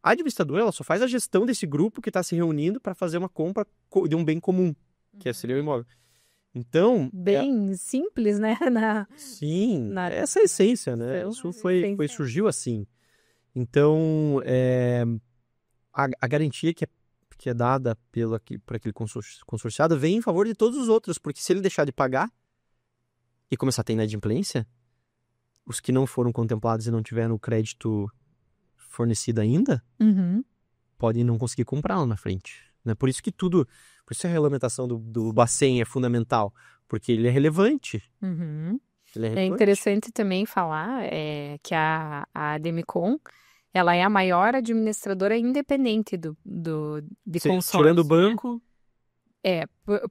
S1: A administradora, ela só faz a gestão desse grupo que está se reunindo para fazer uma compra de um bem comum, que seria o imóvel. Então,
S2: Bem simples, né?
S1: sim,
S2: na
S1: essa é a essência, né? Isso surgiu assim. Então, a garantia que é dada por aquele consorciado vem em favor de todos os outros, porque se ele deixar de pagar e começar a ter inadimplência, os que não foram contemplados e não tiveram o crédito fornecido ainda,
S2: Uhum.
S1: podem não conseguir comprar lá na frente. Né? Por isso a regulamentação do Bacen é fundamental, porque ele é relevante.
S2: Uhum.
S1: Ele é
S2: É
S1: relevante.
S2: interessante também falar que a Demicon, ela é a maior administradora independente de consórcio.
S1: Tirando o banco,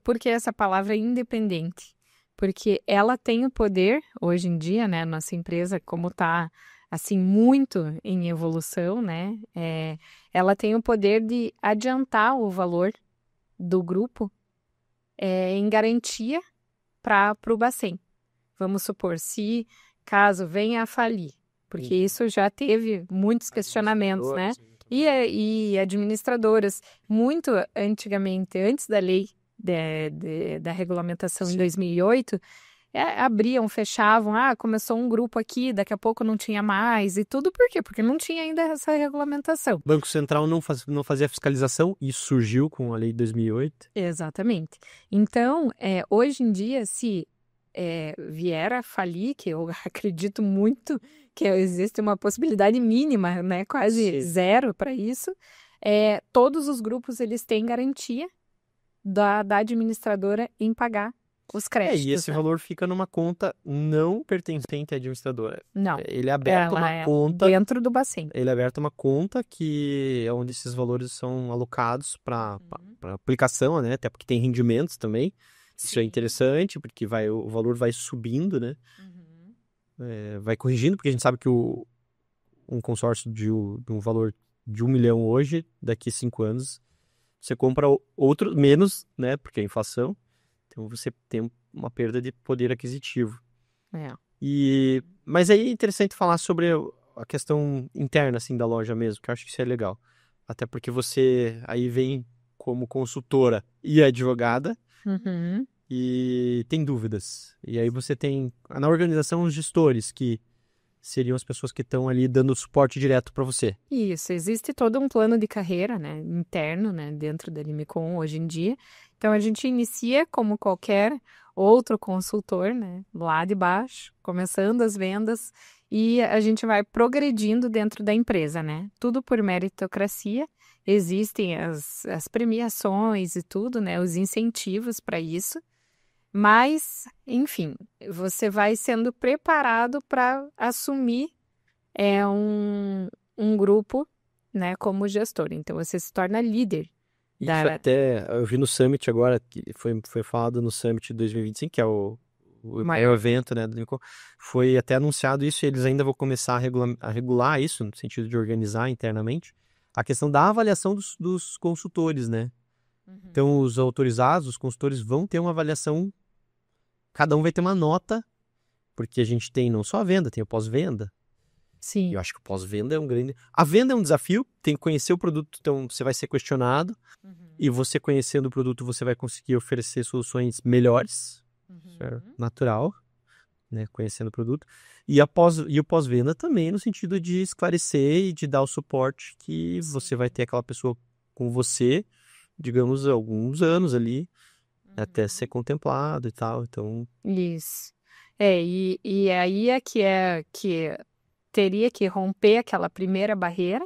S2: Por que essa palavra independente? Porque ela tem o poder, hoje em dia, né, nossa empresa, como está, assim, muito em evolução, né, ela tem o poder de adiantar o valor do grupo em garantia para o Bacen. Vamos supor, se caso venha a falir, porque isso já teve muitos questionamentos, né? E administradoras, muito antigamente, antes da lei da regulamentação em 2008, abriam, fechavam, começou um grupo aqui, daqui a pouco não tinha mais, e tudo por quê? Porque não tinha ainda essa regulamentação.
S1: O Banco Central não fazia fiscalização, e isso surgiu com a lei de 2008.
S2: Exatamente. Então, hoje em dia, se vier a falir, que eu acredito muito que existe uma possibilidade mínima, né, quase zero para isso, todos os grupos eles têm garantia da administradora em pagar os créditos.
S1: E esse valor fica numa conta não pertencente à administradora.
S2: Não.
S1: Ele é aberto uma conta
S2: dentro do Bacen.
S1: Ele é aberto uma conta que é onde esses valores são alocados para aplicação, né? Até porque tem rendimentos também. Isso é interessante, porque o valor vai subindo, né? Vai corrigindo, porque a gente sabe que um consórcio de um valor de 1 milhão hoje, daqui a 5 anos, você compra outro menos, né? Porque é inflação. Então você tem uma perda de poder aquisitivo. Mas aí é interessante falar sobre a questão interna, assim, da loja mesmo, que eu acho que isso é legal. Até porque você aí vem como consultora e advogada e tem dúvidas. E aí você tem, na organização, os gestores, que seriam as pessoas que estão ali dando suporte direto para você.
S2: Isso, existe todo um plano de carreira, né, interno, né, dentro da Limicon hoje em dia. Então, a gente inicia como qualquer outro consultor, né, lá de baixo, começando as vendas, e a gente vai progredindo dentro da empresa, né, tudo por meritocracia. Existem as premiações e tudo, né, os incentivos para isso. Mas, enfim, você vai sendo preparado para assumir um grupo, né, como gestor. Então, você se torna líder
S1: Isso
S2: da...
S1: até, eu vi no Summit agora, que foi falado no Summit 2025, que é o
S2: maior.
S1: maior evento, né, do Demicon, foi até anunciado isso, e eles ainda vão começar a regular isso, no sentido de organizar internamente, a questão da avaliação dos consultores, né? Então, os autorizados, os consultores vão ter uma avaliação, cada um vai ter uma nota, porque a gente tem não só a venda, tem o pós-venda. E
S2: Sim.
S1: eu acho que o pós-venda é um grande... A venda é um desafio, tem que conhecer o produto, então você vai ser questionado, e você conhecendo o produto, você vai conseguir oferecer soluções melhores, isso é natural, né? Conhecendo o produto. E o pós-venda também, no sentido de esclarecer e de dar o suporte que você vai ter aquela pessoa com você, digamos, alguns anos ali, até ser contemplado e tal. Então,
S2: Isso. E aí que teria que romper aquela primeira barreira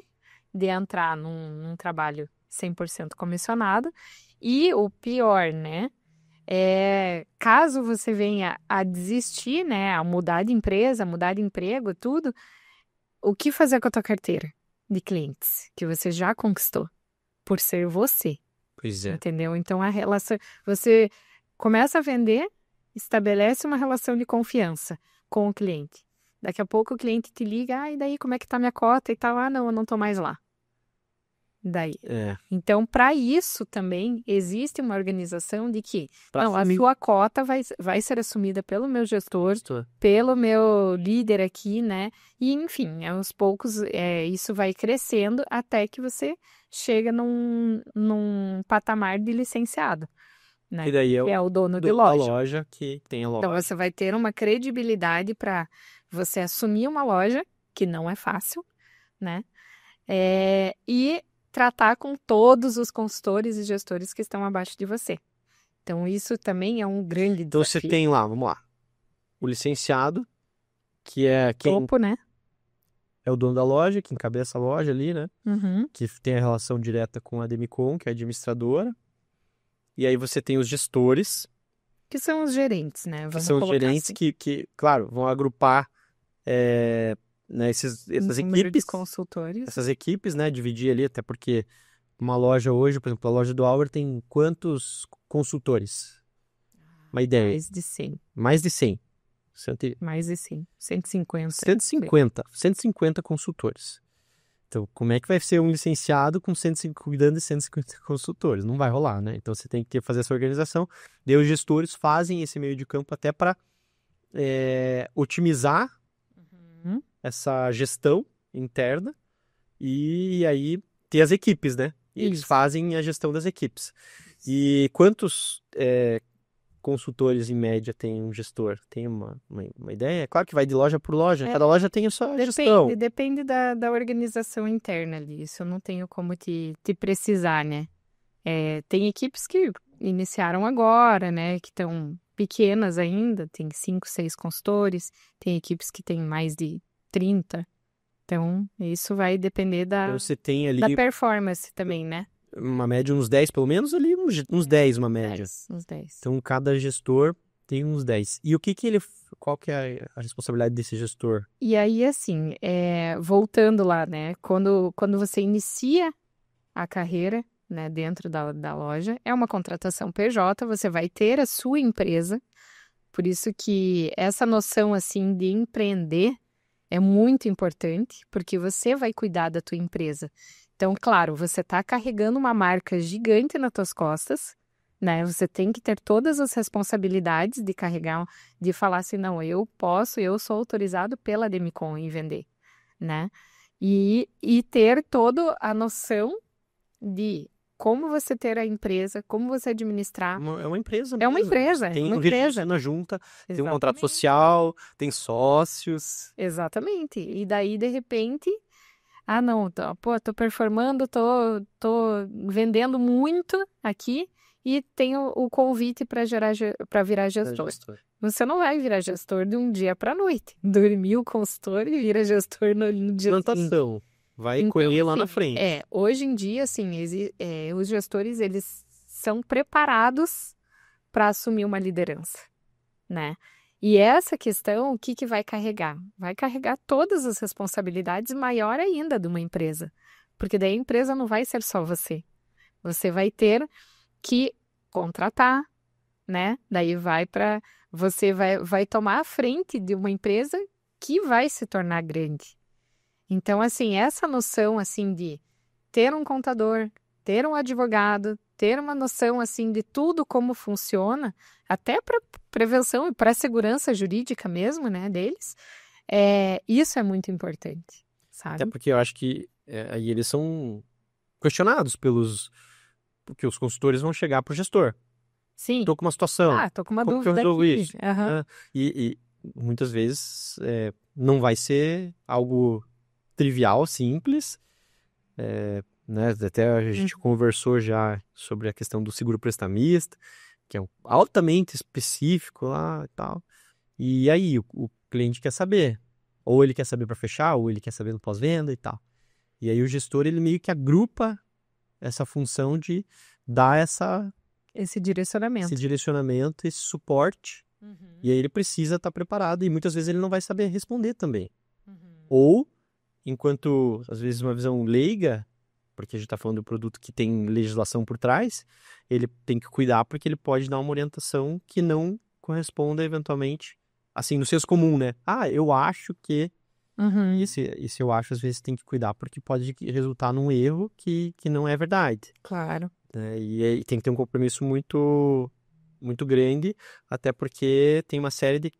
S2: de entrar num trabalho 100% comissionado. E o pior, né? Caso você venha a desistir, né? A mudar de empresa, mudar de emprego, tudo, o que fazer com a tua carteira de clientes que você já conquistou por ser você?
S1: pois é.
S2: Entendeu? Então a relação, você começa a vender, estabelece uma relação de confiança com o cliente. Daqui a pouco o cliente te liga, e daí como é que tá minha cota e tal? Ah, não, eu não tô mais lá. Daí.
S1: É.
S2: Então, para isso também existe uma organização de que
S1: Pra
S2: não, a
S1: assumir-
S2: sua cota vai ser assumida pelo meu gestor,
S1: Gestor.
S2: pelo meu líder aqui, né? E, enfim, aos poucos isso vai crescendo até que você chega num patamar de licenciado, né?
S1: E daí é
S2: Que é o dono de
S1: da
S2: loja.
S1: loja que tem a
S2: Então,
S1: loja.
S2: você vai ter uma credibilidade para você assumir uma loja, que não é fácil, né? E tratar com todos os consultores e gestores que estão abaixo de você. Então, isso também é um grande
S1: Então você
S2: desafio.
S1: tem lá, vamos lá, o licenciado, que é quem
S2: Topo, né?
S1: é o dono da loja, que encabeça a loja ali, né?
S2: Uhum.
S1: Que tem a relação direta com a Demicon, que é a administradora. E aí você tem os gestores,
S2: Que são os gerentes, né?
S1: que
S2: Vamos
S1: são os
S2: colocar
S1: gerentes
S2: assim.
S1: que, claro, vão agrupar né, essas
S2: Número de
S1: equipes,
S2: consultores.
S1: essas equipes, né? Dividir ali, até porque uma loja hoje, por exemplo, a loja do Auer tem quantos consultores? Uma ideia.
S2: Mais de 100.
S1: Mais de 100.
S2: Mais de 100. 150.
S1: 150 consultores. Então, como é que vai ser um licenciado com 150, cuidando de 150 consultores? Não vai rolar, né? Então, você tem que fazer essa organização. Daí, os gestores fazem esse meio de campo até para otimizar
S2: Uhum.
S1: essa gestão interna e aí ter as equipes, né? E eles
S2: Isso.
S1: fazem a gestão das equipes. E quantos consultores, em média, tem um gestor? Tem uma ideia? É claro que vai de loja por loja. Cada loja tem a sua gestão.
S2: Depende da organização interna ali. Isso eu não tenho como te precisar, né? Tem equipes que iniciaram agora, né? Que estão pequenas ainda, tem 5, 6 consultores. Tem equipes que têm mais de 30. Então, isso vai depender
S1: Então, você tem ali
S2: da performance também, né?
S1: uma média, uns 10 pelo menos, ali uns 10 uma média.
S2: Uns 10.
S1: Então, cada gestor tem uns 10. E qual que é a responsabilidade desse gestor?
S2: E aí, assim, voltando lá, né? Quando você inicia a carreira, né, dentro da loja, é uma contratação PJ, você vai ter a sua empresa. Por isso que essa noção, assim, de empreender é muito importante, porque você vai cuidar da tua empresa. Então, claro, você está carregando uma marca gigante nas tuas costas, né? Você tem que ter todas as responsabilidades de carregar, de falar assim, não, eu sou autorizado pela Demicon em vender, né? E ter toda a noção de como você ter a empresa, como você administrar.
S1: É uma empresa
S2: É uma
S1: mesmo.
S2: empresa,
S1: Tem
S2: uma
S1: um
S2: empresa.
S1: registro na junta, tem um contrato
S2: Exatamente.
S1: social, tem sócios.
S2: Exatamente. E daí, de repente, não, tô performando, tô vendendo muito aqui e tenho o convite para virar gestor. Você não vai virar gestor de um dia para a noite. Dormiu o consultor e vira gestor no dia seguinte.
S1: Plantação. Vai
S2: Então,
S1: colher lá na
S2: assim,
S1: frente.
S2: Hoje em dia, assim, os gestores, eles são preparados para assumir uma liderança, né? E essa questão, o que que vai carregar? Vai carregar todas as responsabilidades, maior ainda de uma empresa. Porque daí a empresa não vai ser só você. Você vai ter que contratar, né? Daí você vai tomar a frente de uma empresa que vai se tornar grande. Então, assim, essa noção, assim, de ter um contador, ter um advogado, ter uma noção, assim, de tudo como funciona, até para prevenção e para segurança jurídica mesmo, né, deles, isso é muito importante,
S1: Até
S2: sabe?
S1: porque eu acho que aí eles são questionados porque os consultores vão chegar pro gestor.
S2: Sim.
S1: Tô com uma situação,
S2: Tô com uma
S1: como que eu
S2: dúvida
S1: resolvo
S2: aqui.
S1: isso?
S2: Aham.
S1: Ah, e muitas vezes não vai ser algo trivial, simples, né? Até a gente conversou já sobre a questão do seguro prestamista, que é altamente específico lá e tal. E aí, o cliente quer saber. Ou ele quer saber para fechar, ou ele quer saber no pós-venda e tal. E aí o gestor, ele meio que agrupa essa função de dar
S2: Esse
S1: esse
S2: direcionamento.
S1: direcionamento, esse suporte. E aí ele precisa estar preparado e muitas vezes ele não vai saber responder também. Ou, enquanto, às vezes, uma visão leiga, porque a gente está falando do produto que tem legislação por trás, ele tem que cuidar porque ele pode dar uma orientação que não corresponda eventualmente, assim, no senso comum, né? Ah, eu acho que...
S2: Uhum.
S1: Esse eu acho, às vezes, tem que cuidar porque pode resultar num erro que não é verdade,
S2: Claro.
S1: né? E aí tem que ter um compromisso muito, muito grande, até porque tem uma série de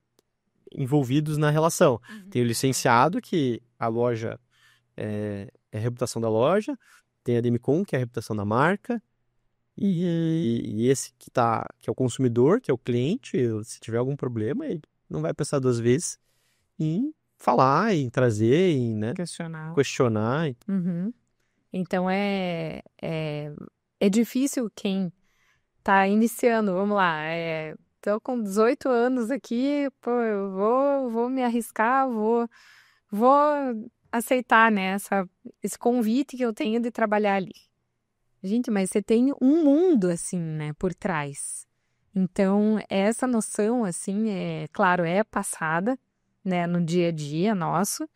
S1: envolvidos na relação. Tem o licenciado, que a loja é a reputação da loja, tem a Demicon, que é a reputação da marca, e esse que é o consumidor, que é o cliente, se tiver algum problema, ele não vai pensar duas vezes em falar, em trazer, em, né,
S2: Questionar.
S1: questionar.
S2: Uhum. Então é difícil quem tá iniciando, vamos lá, tô com 18 anos aqui, pô, eu vou me arriscar, vou aceitar, né, esse convite que eu tenho de trabalhar ali. Gente, mas você tem um mundo, assim, né, por trás. Então, essa noção, assim, claro, é passada, né, no dia a dia nosso,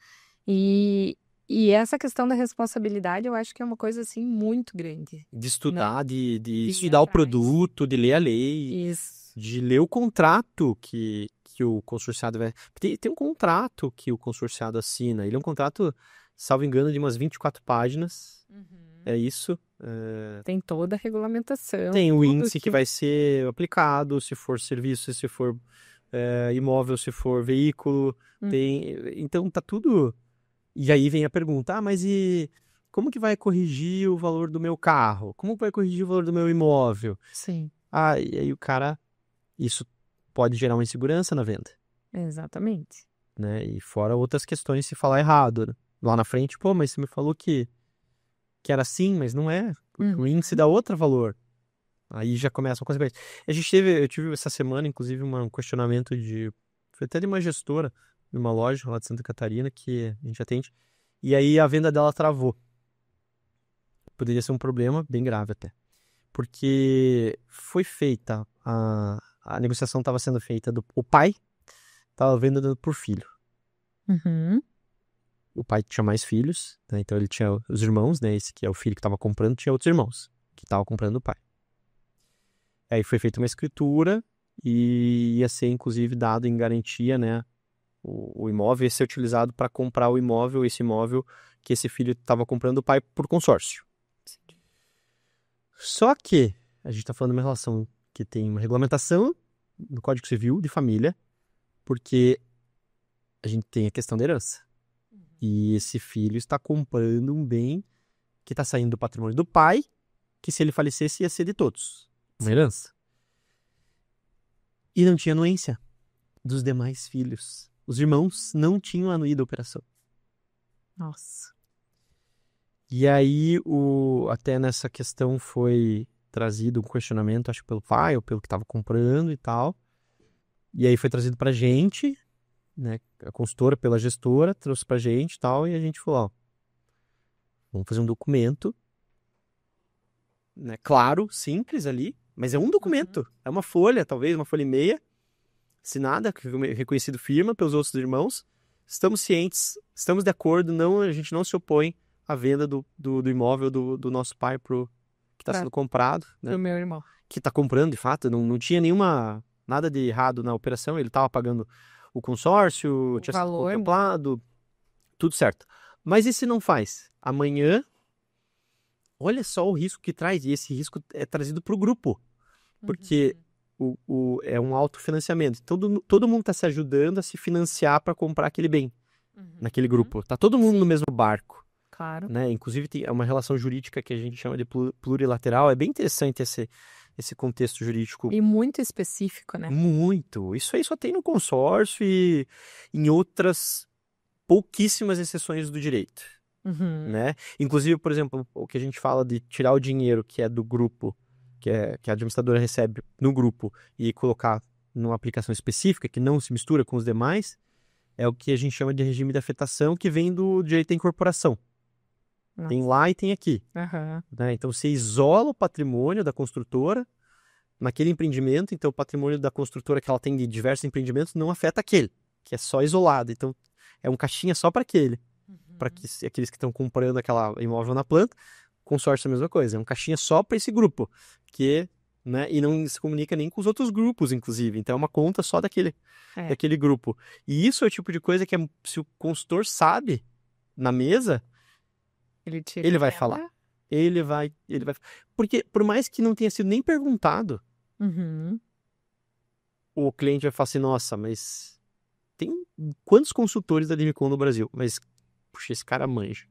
S2: e, e essa questão da responsabilidade, eu acho que é uma coisa, assim, muito grande,
S1: De
S2: né?
S1: estudar, de
S2: De ir
S1: estudar o
S2: atrás.
S1: produto, de ler a lei,
S2: Isso.
S1: de ler o contrato que o consorciado vai... Tem um contrato que o consorciado assina. Ele é um contrato, salvo engano, de umas 24 páginas. É isso.
S2: Tem toda a regulamentação,
S1: Tem o
S2: tudo
S1: índice que
S2: que...
S1: vai ser aplicado, se for serviço, se for imóvel, se for veículo. Então tá tudo... E aí vem a pergunta, mas e como que vai corrigir o valor do meu carro? Como vai corrigir o valor do meu imóvel?
S2: Sim,
S1: E aí o cara... Isso pode gerar uma insegurança na venda,
S2: exatamente.
S1: né? E fora outras questões se falar errado, né? Lá na frente, pô, mas você me falou que era assim, mas não é. Porque o índice dá outro valor. Aí já começa uma consequência. Eu tive essa semana, inclusive, um questionamento foi até de uma gestora de uma loja lá de Santa Catarina que a gente atende. E aí a venda dela travou. Poderia ser um problema bem grave até. Porque foi feita, a negociação estava sendo feita o pai estava vendendo por filho.
S2: Uhum.
S1: O pai tinha mais filhos, né? Então ele tinha os irmãos, né? Esse que é o filho que estava comprando, tinha outros irmãos que estavam comprando o pai. Aí foi feita uma escritura e ia ser inclusive dado em garantia, né? O imóvel ia ser utilizado para comprar esse imóvel que esse filho estava comprando o pai por consórcio. Só que a gente está falando de uma relação que tem uma regulamentação no Código Civil de família, porque a gente tem a questão da herança. E esse filho está comprando um bem que está saindo do patrimônio do pai, que se ele falecesse ia ser de todos. Uma herança. E não tinha anuência dos demais filhos. Os irmãos não tinham anuído da operação.
S2: Nossa.
S1: E aí, até nessa questão foi trazido um questionamento, acho que pelo pai ou pelo que estava comprando e tal. E aí foi trazido pra gente, né? A consultora pela gestora trouxe pra gente e tal. E a gente falou, ó, vamos fazer um documento, né? Claro, simples ali, Mas é um documento, é uma folha, talvez, uma folha e meia, assinada, reconhecido firma pelos outros irmãos. Estamos cientes, estamos de acordo, não, a gente não se opõe à venda do imóvel do nosso pai que está sendo comprado, né?
S2: Pro meu irmão.
S1: Que está comprando, de fato, não tinha nada de errado na operação, ele estava pagando o consórcio, tinha sido
S2: valor,
S1: contemplado, tudo certo. Mas e se não faz? Amanhã, olha só o risco que traz, e esse risco é trazido para o grupo, porque é um autofinanciamento. Todo mundo está se ajudando a se financiar para comprar aquele bem naquele grupo. Tá todo mundo no mesmo barco.
S2: Claro.
S1: Né? Inclusive, tem uma relação jurídica que a gente chama de plurilateral. É bem interessante esse contexto jurídico.
S2: E muito específico, né?
S1: Muito. Isso aí só tem no consórcio e em outras pouquíssimas exceções do direito. Né? Inclusive, por exemplo, o que a gente fala de tirar o dinheiro que é do grupo, que a administradora recebe no grupo e colocar numa aplicação específica que não se mistura com os demais, é o que a gente chama de regime de afetação, que vem do direito da incorporação. Nossa. Tem lá e tem aqui. Né? Então, você isola o patrimônio da construtora naquele empreendimento. Então, o patrimônio da construtora que ela tem de diversos empreendimentos não afeta aquele, que é só isolado. Então, é um caixinha só para aquele. Para aqueles que estão comprando aquela imóvel na planta. Consórcio é a mesma coisa. É um caixinha só para esse grupo. Né, e não se comunica nem com os outros grupos, inclusive. Então, é uma conta só daquele grupo. E isso é o tipo de coisa que, se o consultor sabe na mesa, ele vai falar. Ele vai. Porque, por mais que não tenha sido nem perguntado, o cliente vai falar assim: nossa, mas tem quantos consultores da Admicom no Brasil? Mas, puxa, esse cara manja.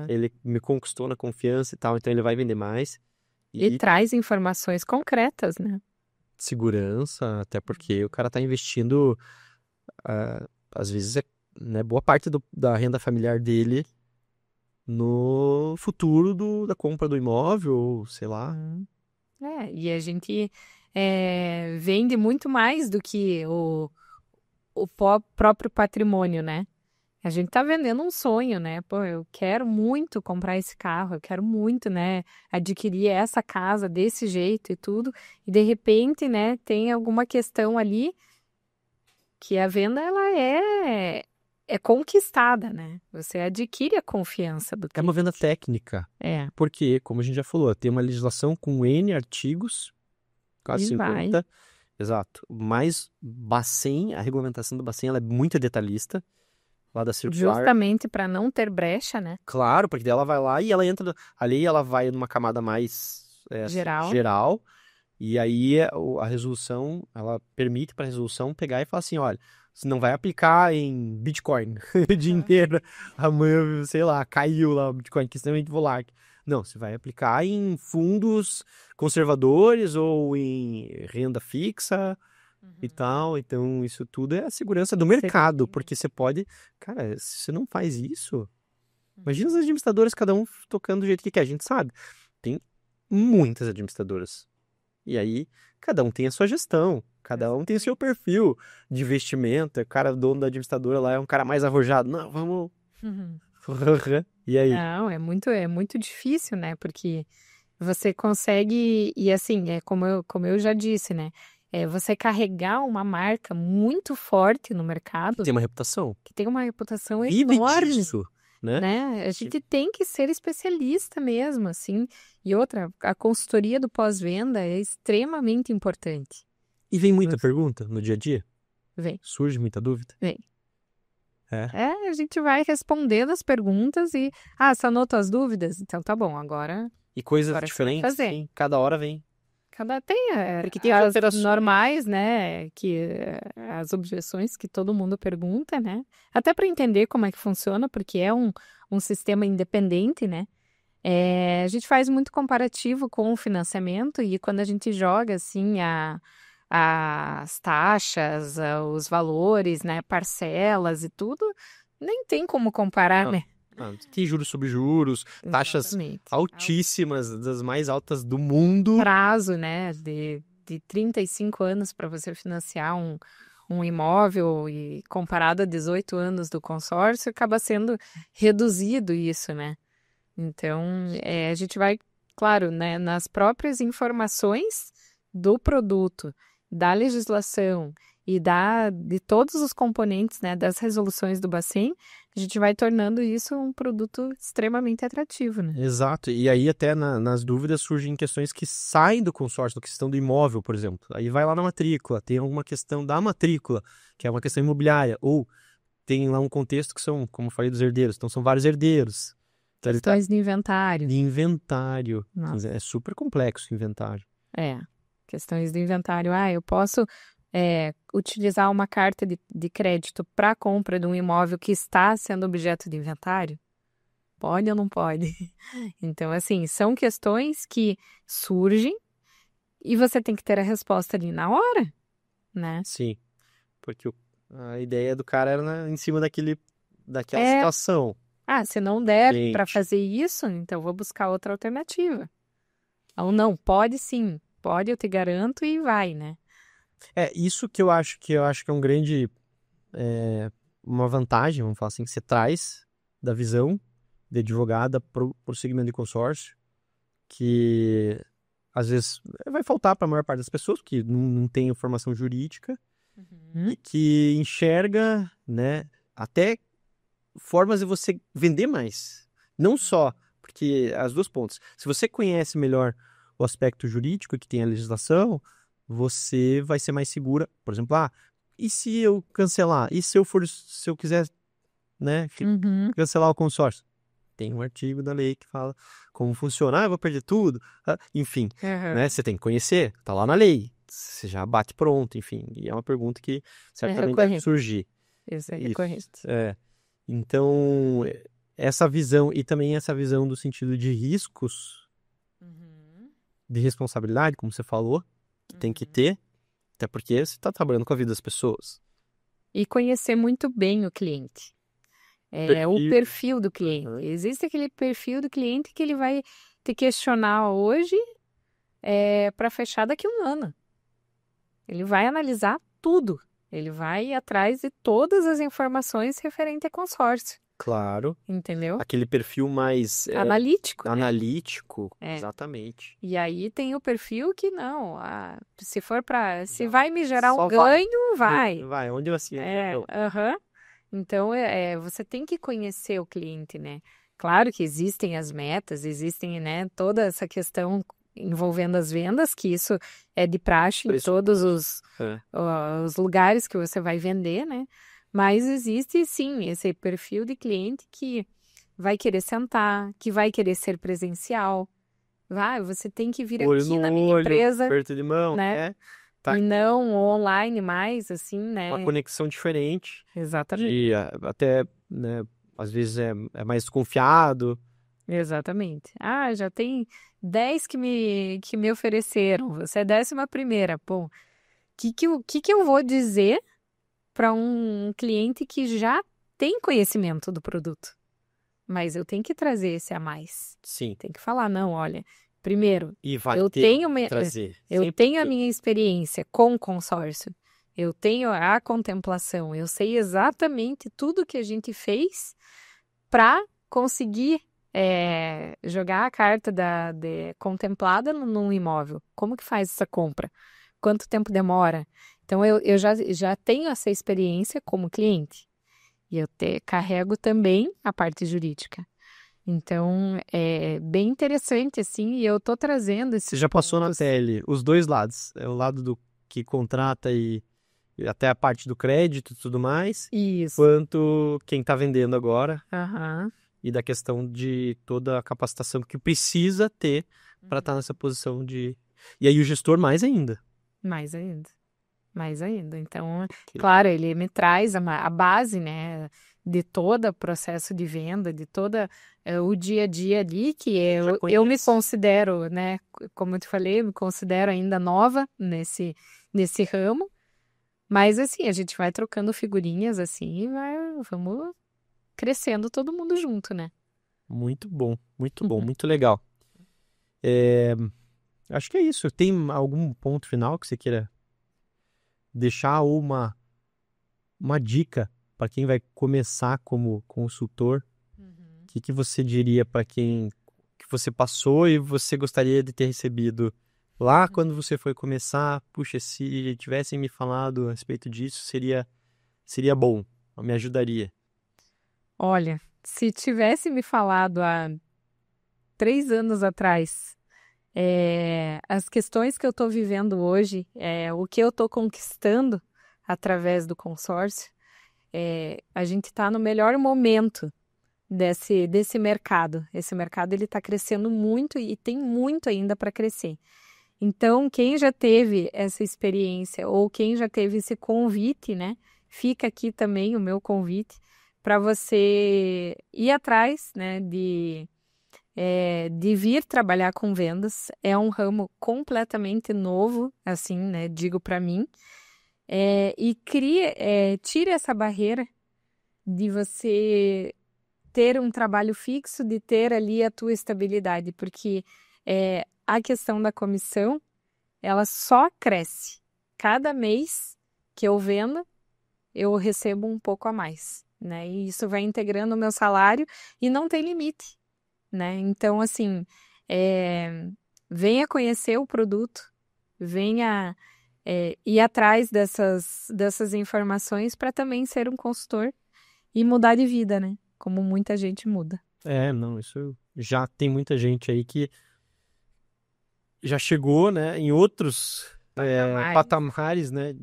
S1: Ele me conquistou na confiança e tal, então ele vai vender mais.
S2: E traz informações concretas, né?
S1: Segurança, até porque o cara está investindo, às vezes, né, boa parte da renda familiar dele no futuro da compra do imóvel, sei lá.
S2: E a gente vende muito mais do que o próprio patrimônio, né? A gente tá vendendo um sonho, né? Pô, eu quero muito comprar esse carro, eu quero muito, né, adquirir essa casa desse jeito e tudo. E de repente, né, tem alguma questão ali que a venda, ela é conquistada, né? Você adquire a confiança do cliente.
S1: É uma venda técnica. Porque, como a gente já falou, tem uma legislação com N artigos, quase 50. Exato. Mas Bacen, a regulamentação do Bacen, ela é muito detalhista. Lá da circular.
S2: Justamente para não ter brecha, né?
S1: Claro, porque daí ela vai lá e ela entra ali, ela vai numa camada mais geral, e aí a resolução, ela permite para a resolução pegar e falar assim: olha, você não vai aplicar em Bitcoin o dia inteiro, amanhã, sei lá, caiu lá o Bitcoin, que é extremamente volátil. Não, você vai aplicar em fundos conservadores ou em renda fixa e tal. Então, isso tudo é a segurança do mercado, porque você pode... Cara, se você não faz isso, imagina os administradores, cada um tocando do jeito que quer. A gente sabe, tem muitas administradoras. E aí, cada um tem a sua gestão, cada um tem o seu perfil de investimento. O cara, dono da administradora lá, é um cara mais arrojado. Não, vamos... E aí?
S2: Não, é muito difícil, né? Porque você consegue... E assim, como eu já disse, né? Você carregar uma marca muito forte no mercado.
S1: Tem uma reputação.
S2: Que tem uma reputação
S1: Vive
S2: enorme.
S1: Disso, né?
S2: A gente tem que ser especialista mesmo, assim. E outra, a consultoria do pós-venda é extremamente importante.
S1: E vem muita pergunta no dia a dia?
S2: Vem.
S1: Surge muita dúvida?
S2: Vem. A gente vai respondendo as perguntas e... você anotou as dúvidas? Então tá bom, agora...
S1: E coisas diferentes, sim, cada hora vem.
S2: Tem as normais, né, que as objeções que todo mundo pergunta, né, até para entender como é que funciona, porque é um sistema independente, né, a gente faz muito comparativo com o financiamento e quando a gente joga, assim, as taxas, os valores, né, parcelas e tudo, nem tem como comparar, né.
S1: Tem juros sobre juros, taxas altíssimas, das mais altas do mundo.
S2: Prazo, né, de 35 anos para você financiar um imóvel e comparado a 18 anos do consórcio, acaba sendo reduzido isso, né? Então, a gente vai claro, né, nas próprias informações do produto, da legislação e de todos os componentes, né, das resoluções do Bacen, a gente vai tornando isso um produto extremamente atrativo, né?
S1: Exato. E aí até nas dúvidas surgem questões que saem do consórcio, da questão do imóvel, por exemplo. Aí vai lá na matrícula, tem alguma questão da matrícula, que é uma questão imobiliária, ou tem lá um contexto que são, como eu falei, dos herdeiros. Então são vários herdeiros. Então, ele tá
S2: Questões de inventário.
S1: de inventário.
S2: Nossa.
S1: É super complexo o inventário.
S2: Questões de inventário. Eu posso utilizar uma carta de crédito para compra de um imóvel que está sendo objeto de inventário? Pode ou não pode? Então, assim, são questões que surgem e você tem que ter a resposta ali na hora, né?
S1: Sim. Porque a ideia do cara era em cima daquela
S2: É.
S1: situação.
S2: Se não der para
S1: Gente.
S2: fazer isso, então vou buscar outra alternativa. Ou não, pode sim, pode, eu te garanto e vai, né?
S1: Isso que eu acho que é um grande, uma vantagem, vamos falar assim, que você traz da visão de advogada pro segmento de consórcio, que às vezes vai faltar para a maior parte das pessoas que não tem formação jurídica e que enxerga, né, até formas de você vender mais. Não só, porque as duas pontas. Se você conhece melhor o aspecto jurídico que tem a legislação, você vai ser mais segura. Por exemplo, e se eu cancelar? E se eu quiser, né, cancelar o consórcio? Tem um artigo da lei que fala como funciona. Eu vou perder tudo. Enfim, né, você tem que conhecer. Tá lá na lei. Você já bate pronto, enfim. E é uma pergunta que certamente deve surgir.
S2: Isso é recorrente.
S1: Então, essa visão e também essa visão do sentido de riscos, de responsabilidade, como você falou, que tem que ter, até porque você está trabalhando com a vida das pessoas.
S2: E conhecer muito bem o cliente. O perfil do cliente. Existe aquele perfil do cliente que ele vai te questionar hoje para fechar daqui a um ano. Ele vai analisar tudo. Ele vai atrás de todas as informações referente a consórcio.
S1: Claro.
S2: Entendeu?
S1: Aquele perfil mais
S2: analítico.
S1: Analítico, exatamente.
S2: E aí tem o perfil que não. Se vai me gerar um ganho, vai.
S1: Vai, onde eu assino.
S2: Então, você tem que conhecer o cliente, né? Claro que existem as metas, existem, né, toda essa questão envolvendo as vendas, que isso é de praxe em todos os lugares que você vai vender, né? Mas existe, sim, esse perfil de cliente que vai querer sentar, que vai querer ser presencial. Você tem que vir aqui na minha empresa,
S1: aperto de mão,
S2: né? E não online mais, assim, né?
S1: Uma conexão diferente.
S2: Exatamente.
S1: E até, né, às vezes é mais desconfiado.
S2: Exatamente. Já tem 10 que me ofereceram, você é 11ª. Pô, que eu vou dizer para um cliente que já tem conhecimento do produto? Mas eu tenho que trazer esse a mais.
S1: Sim.
S2: Tem que falar, não, olha, primeiro,
S1: eu tenho
S2: a minha experiência com consórcio, eu tenho a contemplação, eu sei exatamente tudo que a gente fez para conseguir jogar a carta contemplada num imóvel. Como que faz essa compra? Quanto tempo demora? Então, eu já tenho essa experiência como cliente. E eu carrego também a parte jurídica. Então, é bem interessante, assim, e eu tô trazendo esses
S1: Você já passou na pele os dois lados. É o lado do que contrata e até a parte do crédito e tudo mais.
S2: Isso.
S1: Quanto quem tá vendendo agora.
S2: Aham.
S1: E da questão de toda a capacitação que precisa ter para estar nessa posição de... E aí o gestor mais ainda.
S2: Mais ainda. Então, claro, ele me traz a base, né, de todo o processo de venda, de toda o dia a dia ali, que eu me considero, né, como eu te falei, eu me considero ainda nova nesse ramo. Mas, assim, a gente vai trocando figurinhas, assim, e vamos crescendo todo mundo junto, né?
S1: Muito bom, muito legal. Acho que é isso. Tem algum ponto final que você queira deixar ou uma dica para quem vai começar como consultor? O que você diria para quem que você passou e você gostaria de ter recebido lá quando você foi começar? Puxa, se tivessem me falado a respeito disso, seria bom, me ajudaria.
S2: Olha, se tivesse me falado há 3 anos atrás, as questões que eu estou vivendo hoje, o que eu estou conquistando através do consórcio, a gente está no melhor momento desse mercado. Esse mercado ele está crescendo muito e tem muito ainda para crescer. Então, quem já teve essa experiência ou quem já teve esse convite, né? Fica aqui também o meu convite para você ir atrás, né? De vir trabalhar com vendas. É um ramo completamente novo, assim, né? Digo para mim. E tire essa barreira de você ter um trabalho fixo, de ter ali a tua estabilidade, porque a questão da comissão, ela só cresce. Cada mês que eu vendo, eu recebo um pouco a mais, né? E isso vai integrando o meu salário e não tem limite, né? Então, assim, venha conhecer o produto, venha ir atrás dessas informações para também ser um consultor e mudar de vida, né? Como muita gente muda.
S1: Não, isso já tem muita gente aí que já chegou, né, em outros patamares, né,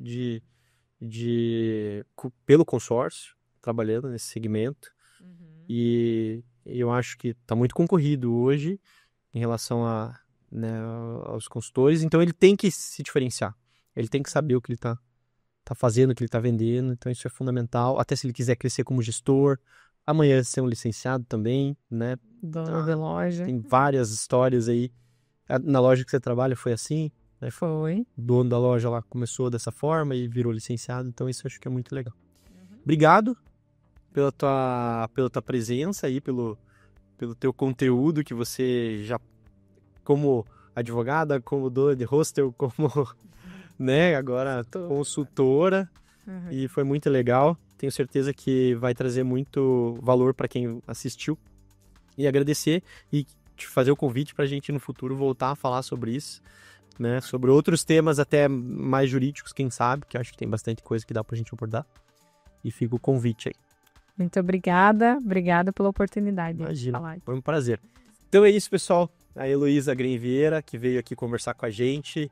S1: pelo consórcio, trabalhando nesse segmento.
S2: Uhum.
S1: E eu acho que está muito concorrido hoje em relação né, aos consultores. Então ele tem que se diferenciar. Ele tem que saber o que ele tá fazendo, o que ele está vendendo. Então isso é fundamental. Até se ele quiser crescer como gestor, amanhã ser um licenciado também, né?
S2: Dono da loja.
S1: Tem várias histórias aí. Na loja que você trabalha foi assim, né?
S2: Foi.
S1: O dono da loja lá começou dessa forma e virou licenciado. Então isso eu acho que é muito legal. Obrigado pela tua presença aí, pelo teu conteúdo que você já, como advogada, como dona de hostel, como, né, agora consultora.
S2: Uhum.
S1: E foi muito legal. Tenho certeza que vai trazer muito valor para quem assistiu. E agradecer e te fazer o convite para a gente no futuro voltar a falar sobre isso, né? Sobre outros temas até mais jurídicos, quem sabe, que eu acho que tem bastante coisa que dá para a gente abordar. E fica o convite aí.
S2: Muito obrigada. Obrigada pela oportunidade.
S1: Imagina,
S2: de falar.
S1: foi um prazer. Então é isso, pessoal. A Heloísa Green Vieira, que veio aqui conversar com a gente.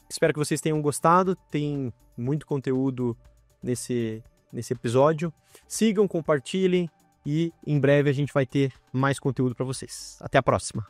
S1: Espero que vocês tenham gostado. Tem muito conteúdo nesse episódio. Sigam, compartilhem e em breve a gente vai ter mais conteúdo para vocês. Até a próxima.